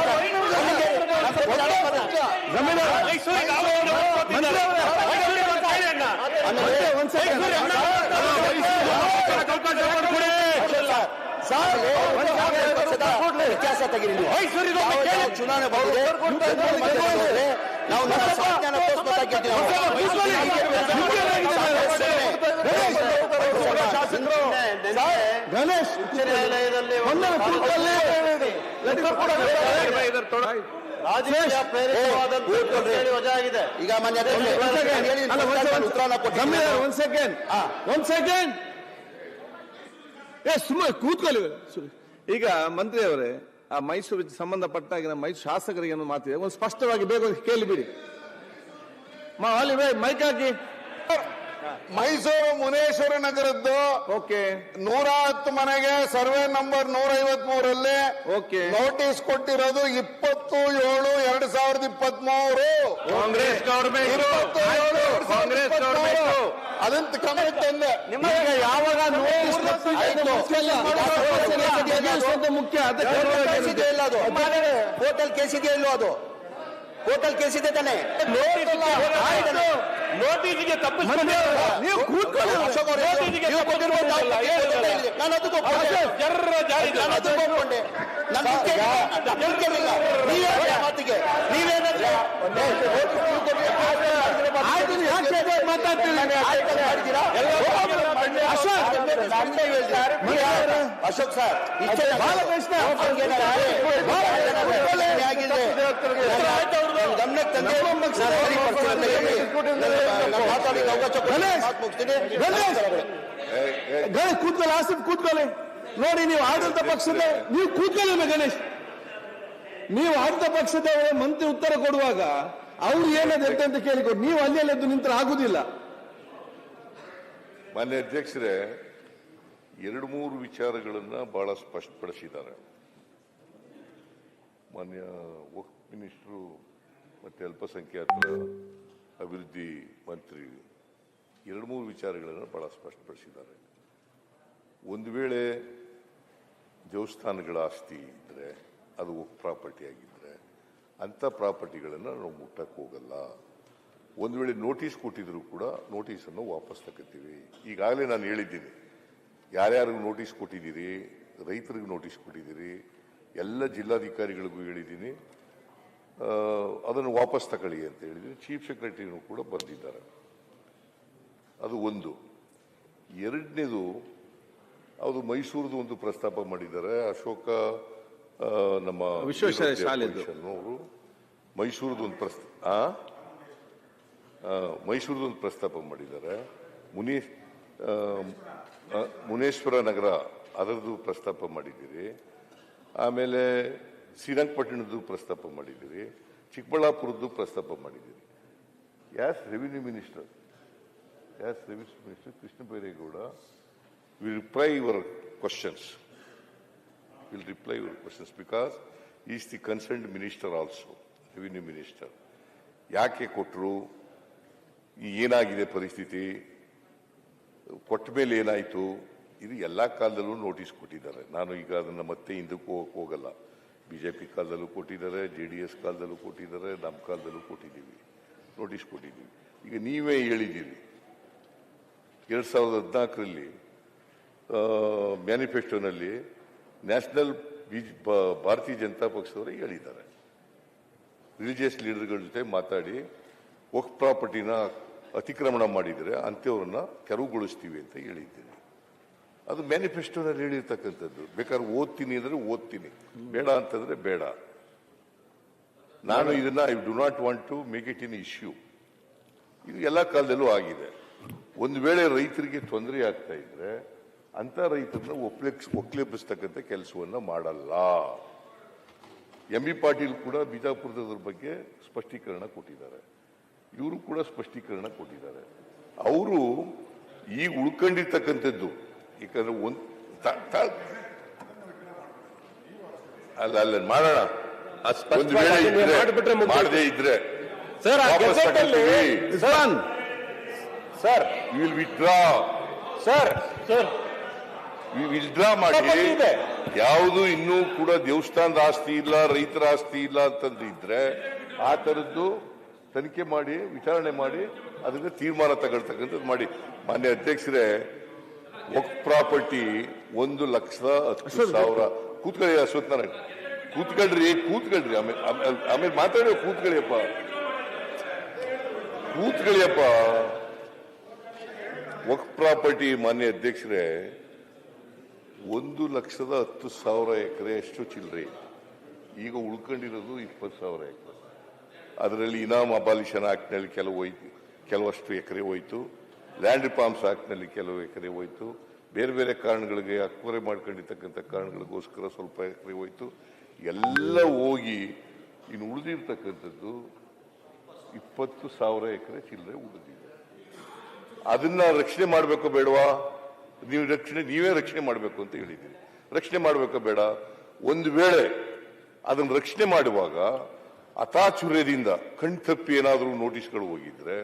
ವ್ಯತ್ಯಾಸ ತೆಗೀರಿ. ನೀವು ಚುನಾವಣೆ ಬಂದಿದೆ, ನಾವು ನಮ್ಮ ಸಾಧನೆಯನ್ನ ತೋರಿಸ್ಬೇಕಾಗಿದ್ದೀವಿ. ಗಣೇಶ್ ಉಚ್ಚ ನ್ಯಾಯಾಲಯದಲ್ಲಿ ರಾಜಕೀಯ ಪ್ರೇರಿತವಾದಂತ ವಜಾ ಆಗಿದೆ. ಈಗ ಒಂದ್ ಸೆಕೆಂಡ್ ಸುಮ್ಮನೆ ಕೂತ್ಕೊಳ್ಳಿ. ಈಗ ಮಂತ್ರಿ ಅವರೇ, ಆ ಮೈಸೂರು ಸಂಬಂಧಪಟ್ಟಾಗ ಮೈಸೂರು ಶಾಸಕರಿಗೆ ಏನು ಮಾತಿದೆ ಒಂದು ಸ್ಪಷ್ಟವಾಗಿ ಬೇಗ ಕೇಳಿಬಿಡಿ. ಅಲ್ಲಿ ಮೈಕ್ ಹಾಕಿ. ಮೈಸೂರು ಮುನೇಶ್ವರ ನಗರದ್ದು ಓಕೆ 110 ಮನೆಗೆ ಸರ್ವೆ ನಂಬರ್ 153ರಲ್ಲಿ ಓಕೆ ನೋಟಿಸ್ ಕೊಟ್ಟಿರೋದು 27/2023. ಕಾಂಗ್ರೆಸ್ ಗವರ್ಮೆಂಟ್ ಅದಂತ ಗಮನಕ್ಕೆ ತಂದೆ. ನಿಮಗೆ ಯಾವಾಗ ಮುಖ್ಯ ಕೋರ್ಟಲ್ ಕೇಸ್ ಇದೆಯಾ ಇಲ್ಲೋ? ಅದು ಕೋರ್ಟಲ್ ಕೇಸ್ ಇದೆ ತಾನೆ. ನೋಟಿಸ್ಗೆ ತಪ್ಪಿಸ್ಕೊಂಡು ನೀವು ಕೂತ್ಕೊಳ್ಳಿ. ನಾನು ಅದಕ್ಕೆ ಒಪ್ಕೊಂಡೆ. ಮಾತಿಗೆ ನೀವೇನಾದ್ರೆ ಅಶೋಕ್ ಸರ್ ಗಮನಕ್ಕೆ ತಂದೆ ಗಣೇಶ್ ಕೂತ್ಕೊಳ್ಳಿ, ಆಸಿಫ್ ಕೂತ್ಕೊಳ್ಳಿ. ನೋಡಿ, ನೀವು ಆಡಳಿತ ಪಕ್ಷದ ನೀವು ಕೂತ್ಕೊಳ್ಳಿ. ಗಣೇಶ್, ನೀವು ಆಡಳಿತ ಪಕ್ಷದ ಮಂತ್ರಿ ಉತ್ತರ ಕೊಡುವಾಗ ಅವ್ರು ಏನದು ಅಂತ ಕೇಳಿಕೊಡು. ನೀವು ಅಲ್ಲೆದ್ದು ನಿಂತರ ಆಗುದಿಲ್ಲ. ಮಾನ್ಯ ಅಧ್ಯಕ್ಷರೇ, 2-3 ವಿಚಾರಗಳನ್ನ ಬಹಳ ಸ್ಪಷ್ಟಪಡಿಸಿದ್ದಾರೆ ಮಾನ್ಯ ವಕ್ಫ್ ಮಿನಿಸ್ಟ್ರು ಮತ್ತೆ ಅಲ್ಪಸಂಖ್ಯಾತರ ಅಭಿವೃದ್ಧಿ ಮಂತ್ರಿ. 2-3 ವಿಚಾರಗಳನ್ನು ಬಹಳ ಸ್ಪಷ್ಟಪಡಿಸಿದ್ದಾರೆ. ಒಂದು ವೇಳೆ ದೇವಸ್ಥಾನಗಳ ಆಸ್ತಿ ಇದ್ರೆ, ಅದು ವಕ್ಫ್ ಪ್ರಾಪರ್ಟಿ ಆಗಿದ್ರೆ, ಅಂಥ ಪ್ರಾಪರ್ಟಿಗಳನ್ನು ನಾವು ಮುಟ್ಟಕ್ಕೆ ಹೋಗಲ್ಲ. ಒಂದು ವೇಳೆ ನೋಟಿಸ್ ಕೊಟ್ಟಿದ್ರು ಕೂಡ ನೋಟಿಸನ್ನು ವಾಪಸ್ ತಗೋತೀವಿ. ಈಗಾಗಲೇ ನಾನು ಹೇಳಿದ್ದೀನಿ, ಯಾರ್ಯಾರಿಗೂ ನೋಟಿಸ್ ಕೊಟ್ಟಿದ್ದೀರಿ, ರೈತರಿಗೂ ನೋಟಿಸ್ ಕೊಟ್ಟಿದ್ದೀರಿ, ಎಲ್ಲ ಜಿಲ್ಲಾಧಿಕಾರಿಗಳಿಗೂ ಹೇಳಿದ್ದೀನಿ, ಅದನ್ನು ವಾಪಸ್ ತಗೊಳ್ಳಿ ಅಂತ ಹೇಳಿದ್ದೀನಿ. ಚೀಫ್ ಸೆಕ್ರೆಟರಿನೂ ಕೂಡ ಬರೆದಿದ್ದಾರೆ. ಅದು ಒಂದು. ಎರಡನೇದು, ಅದು ಮೈಸೂರದು ಒಂದು ಪ್ರಸ್ತಾಪ ಮಾಡಿದ್ದಾರೆ. ಅಶೋಕ ನಮ್ಮ ಅವರು ಮೈಸೂರದೊಂದು ಪ್ರಸ್ತಾಪ ಮಾಡಿದ್ದಾರೆ. ಮುನೇಶ್ವರ ನಗರ ಅದರದ್ದು ಪ್ರಸ್ತಾಪ ಮಾಡಿದ್ದೀರಿ. ಆಮೇಲೆ ಶ್ರೀರಂಗಪಟ್ಟಣದ್ದು ಪ್ರಸ್ತಾಪ ಮಾಡಿದ್ದೀರಿ. ಚಿಕ್ಕಬಳ್ಳಾಪುರದ್ದು ಪ್ರಸ್ತಾಪ ಮಾಡಿದ್ದೀರಿ. As revenue minister Krishna Byregowda will reply your questions. Because he is the concerned minister also, revenue minister. ಯಾಕೆ ಕೊಟ್ಟರು, ಏನಾಗಿದೆ ಪರಿಸ್ಥಿತಿ, ಕೊಟ್ಟ ಮೇಲೆ ಏನಾಯಿತು, ಇದು ಎಲ್ಲ ಕಾಲದಲ್ಲೂ ನೋಟಿಸ್ ಕೊಟ್ಟಿದ್ದಾರೆ. ನಾನು ಈಗ ಅದನ್ನು ಮತ್ತೆ ಹಿಂದಕ್ಕೆ ಹೋಗಲ್ಲ. ಬಿಜೆಪಿ ಕಾಲದಲ್ಲೂ ಕೊಟ್ಟಿದ್ದಾರೆ, JDS ಕಾಲದಲ್ಲೂ ಕೊಟ್ಟಿದ್ದಾರೆ, ನಮ್ಮ ಕಾಲದಲ್ಲೂ ಕೊಟ್ಟಿದ್ದೀವಿ, ನೋಟಿಸ್ ಕೊಟ್ಟಿದ್ದೀವಿ. ಈಗ ನೀವೇ ಹೇಳಿದ್ದೀರಿ 2014ರಲ್ಲಿ ಮ್ಯಾನಿಫೆಸ್ಟೋನಲ್ಲಿ ನ್ಯಾಷನಲ್ ಭಾರತೀಯ ಜನತಾ ಪಕ್ಷದವರೇ ಹೇಳಿದ್ದಾರೆ, ರಿಲಿಜಿಯಸ್ ಲೀಡರ್ಗಳ ಜೊತೆ ಮಾತಾಡಿ ವಕ್ಫ್ ಪ್ರಾಪರ್ಟಿನ ಅತಿಕ್ರಮಣ ಮಾಡಿದರೆ ಅಂಥವ್ರನ್ನ ತೆರವುಗೊಳಿಸ್ತೀವಿ ಅಂತ ಹೇಳಿದ್ದೀನಿ. ಅದು ಮ್ಯಾನಿಫೆಸ್ಟೋನಲ್ಲಿ ಹೇಳಿರ್ತಕ್ಕಂಥದ್ದು. ಬೇಕಾದ್ರೆ ಓದ್ತೀನಿ ಅಂದರೆ ಓದ್ತೀನಿ, ಬೇಡ ಅಂತಂದ್ರೆ ಬೇಡ. ನಾನು ಇದನ್ನ I do not want to make it in issue. ಇದು ಎಲ್ಲ ಕಾಲದಲ್ಲೂ ಆಗಿದೆ. ಒಂದು ವೇಳೆ ರೈತರಿಗೆ ತೊಂದರೆ ಆಗ್ತಾ ಇದ್ರೆ ಅಂತ ರೈತರನ್ನ ಒಕ್ಲೇಪಿಸ್ತಕ್ಕಂಥ ಕೆಲಸವನ್ನ ಮಾಡಲ್ಲ. MB ಪಾಟೀಲ್ ಕೂಡ ಬಿಜಾಪುರದ ಬಗ್ಗೆ ಸ್ಪಷ್ಟೀಕರಣ ಕೊಟ್ಟಿದ್ದಾರೆ, ಇವರು ಕೂಡ ಸ್ಪಷ್ಟೀಕರಣ ಕೊಟ್ಟಿದ್ದಾರೆ. ಅವರು ಈಗ ಉಳ್ಕೊಂಡಿರ್ತಕ್ಕಂಥದ್ದು, ಯಾಕಂದ್ರೆ ಅಲ್ಲ ಮಾಡೋಣ, ಒಂದು ವೇಳೆ ಮಾಡದೇ ಇದ್ರೆ ಸರ್ ವಿಲ್ ವಿತ್ಡ್ರಾ ವಿತ್ಡ್ರಾ ಮಾಡಿ. ಯಾವುದು ಇನ್ನೂ ಕೂಡ ದೇವಸ್ಥಾನದ ಆಸ್ತಿ ಇಲ್ಲ, ರೈತರ ಆಸ್ತಿ ಇಲ್ಲ ಅಂತಂದ್ರೆ ಇದ್ರೆ ಆ ತರದ್ದು ತನಿಖೆ ಮಾಡಿ, ವಿಚಾರಣೆ ಮಾಡಿ, ಅದನ್ನ ತೀರ್ಮಾನ ತಗೊಳ್ತಕ್ಕಂಥದ್ದು ಮಾಡಿ. ಮಾನ್ಯ ಅಧ್ಯಕ್ಷರೇ, ವಕ್ಫ್ ಪ್ರಾಪರ್ಟಿ 1,10,000. ಕೂತ್ಕೊಳ್ಳಿ ಅಶ್ವತ್ಥನಾರಾಯಣ, ಕೂತ್ಕೊಳ್ರಿ. ಆಮೇಲೆ ಮಾತಾಡೋ ಕೂತ್ಕೊಳ್ಳಿಯಪ್ಪ. ಕೂತ್ಗಳಿಯಪ್ಪ. ವಕ್ಫ್ ಪ್ರಾಪರ್ಟಿ ಮಾನ್ಯ ಅಧ್ಯಕ್ಷರೇ, 1,10,000 ಎಕರೆ ಅಷ್ಟು ಚಿಲ್ಲರೆ, ಈಗ ಉಳ್ಕೊಂಡಿರೋದು 20,000 ಎಕರೆ. ಅದರಲ್ಲಿ ಇನಾಮ್ ಅಬಾಲಿಷನ್ ಆಕ್ಟ್ನಲ್ಲಿ ಕೆಲವಷ್ಟು ಎಕರೆ ಹೋಯ್ತು, ಲ್ಯಾಂಡ್ ರಿಫಾರ್ಮ್ಸ್ ಆಕ್ಟ್ನಲ್ಲಿ ಕೆಲವು ಎಕರೆ ಹೋಯ್ತು, ಬೇರೆ ಬೇರೆ ಕಾರಣಗಳಿಗೆ ಅಕ್ವರೆ ಮಾಡ್ಕೊಂಡಿರ್ತಕ್ಕಂಥ ಕಾರಣಗಳಿಗೋಸ್ಕರ ಸ್ವಲ್ಪ ಎಕರೆ ಹೋಯ್ತು. ಎಲ್ಲ ಹೋಗಿ ಇನ್ನು ಉಳಿದಿರ್ತಕ್ಕಂಥದ್ದು 20,000 ಎಕರೆ ಚಿಲ್ಲರೆ ಉಳಿದಿದೆ. ಅದನ್ನ ರಕ್ಷಣೆ ಮಾಡಬೇಕೋ ಬೇಡವಾ? ನೀವೇ ರಕ್ಷಣೆ ಮಾಡಬೇಕು ಅಂತ ಹೇಳಿದ್ದೀರಿ. ರಕ್ಷಣೆ ಮಾಡಬೇಕೋ ಬೇಡ? ಒಂದು ವೇಳೆ ಅದನ್ನು ರಕ್ಷಣೆ ಮಾಡುವಾಗ ಅತಾಚುರ್ಯದಿಂದ ಕಣ್ತಪ್ಪಿ ಏನಾದರೂ ನೋಟಿಸ್ಗಳು ಹೋಗಿದ್ರೆ,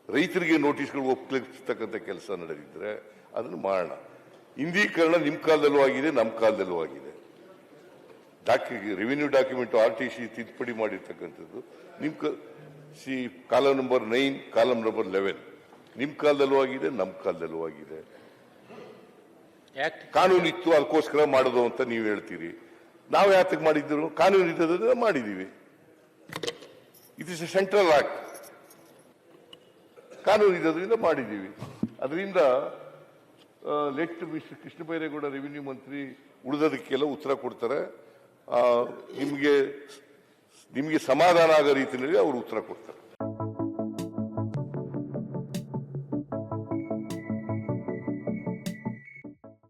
ರೈತರಿಗೆ ನೋಟಿಸ್ಗಳು ಒಪ್ಪಿಸ್ತಕ್ಕಂಥ ಕೆಲಸ ನಡೆದಿದ್ರೆ ಅದನ್ನು ಮಾಡೋಣ. ಹಿಂದೀಕರಣ ನಿಮ್ಮ ಕಾಲದಲ್ಲೂ ಆಗಿದೆ, ನಮ್ಮ ಕಾಲದಲ್ಲೂ ಆಗಿದೆ. ರೆವಿನ್ಯೂ ಡಾಕ್ಯುಮೆಂಟ್ RTC ತಿದ್ದುಪಡಿ ಮಾಡಿರ್ತಕ್ಕಂಥದ್ದು ಕಾಲಂ ನಂಬರ್ 9, ಕಾಲಂ ನಂಬರ್ 11 ನಿಮ್ಮ ಕಾಲದಲ್ಲೂ ಆಗಿದೆ, ನಮ್ಮ ಕಾಲದಲ್ಲೂ ಆಗಿದೆ. ಕಾನೂನು ಇತ್ತು ಅದಕ್ಕೋಸ್ಕರ ಮಾಡೋದು ಅಂತ ನೀವು ಹೇಳ್ತೀರಿ. ನಾವು ಯಾತಕ್ಕೆ ಮಾಡಿದ್ರು? ಕಾನೂನು ಇದ್ದದನ್ನ ಮಾಡಿದೀವಿ. It is A central act. ಕಾನೂನು ಇದ್ದದ್ರಿಂದ ಮಾಡಿದೀವಿ. ಅದರಿಂದ let mister Krishna Byregowda revenue ಮಂತ್ರಿ ಉಳಿದದಕ್ಕೆಲ್ಲ ಉತ್ತರ ಕೊಡ್ತಾರೆ. ನಿಮಗೆ ಸಮಾಧಾನ ಆಗೋ ರೀತಿಯಲ್ಲಿ ಅವರು ಉತ್ತರ ಕೊಡ್ತಾರೆ.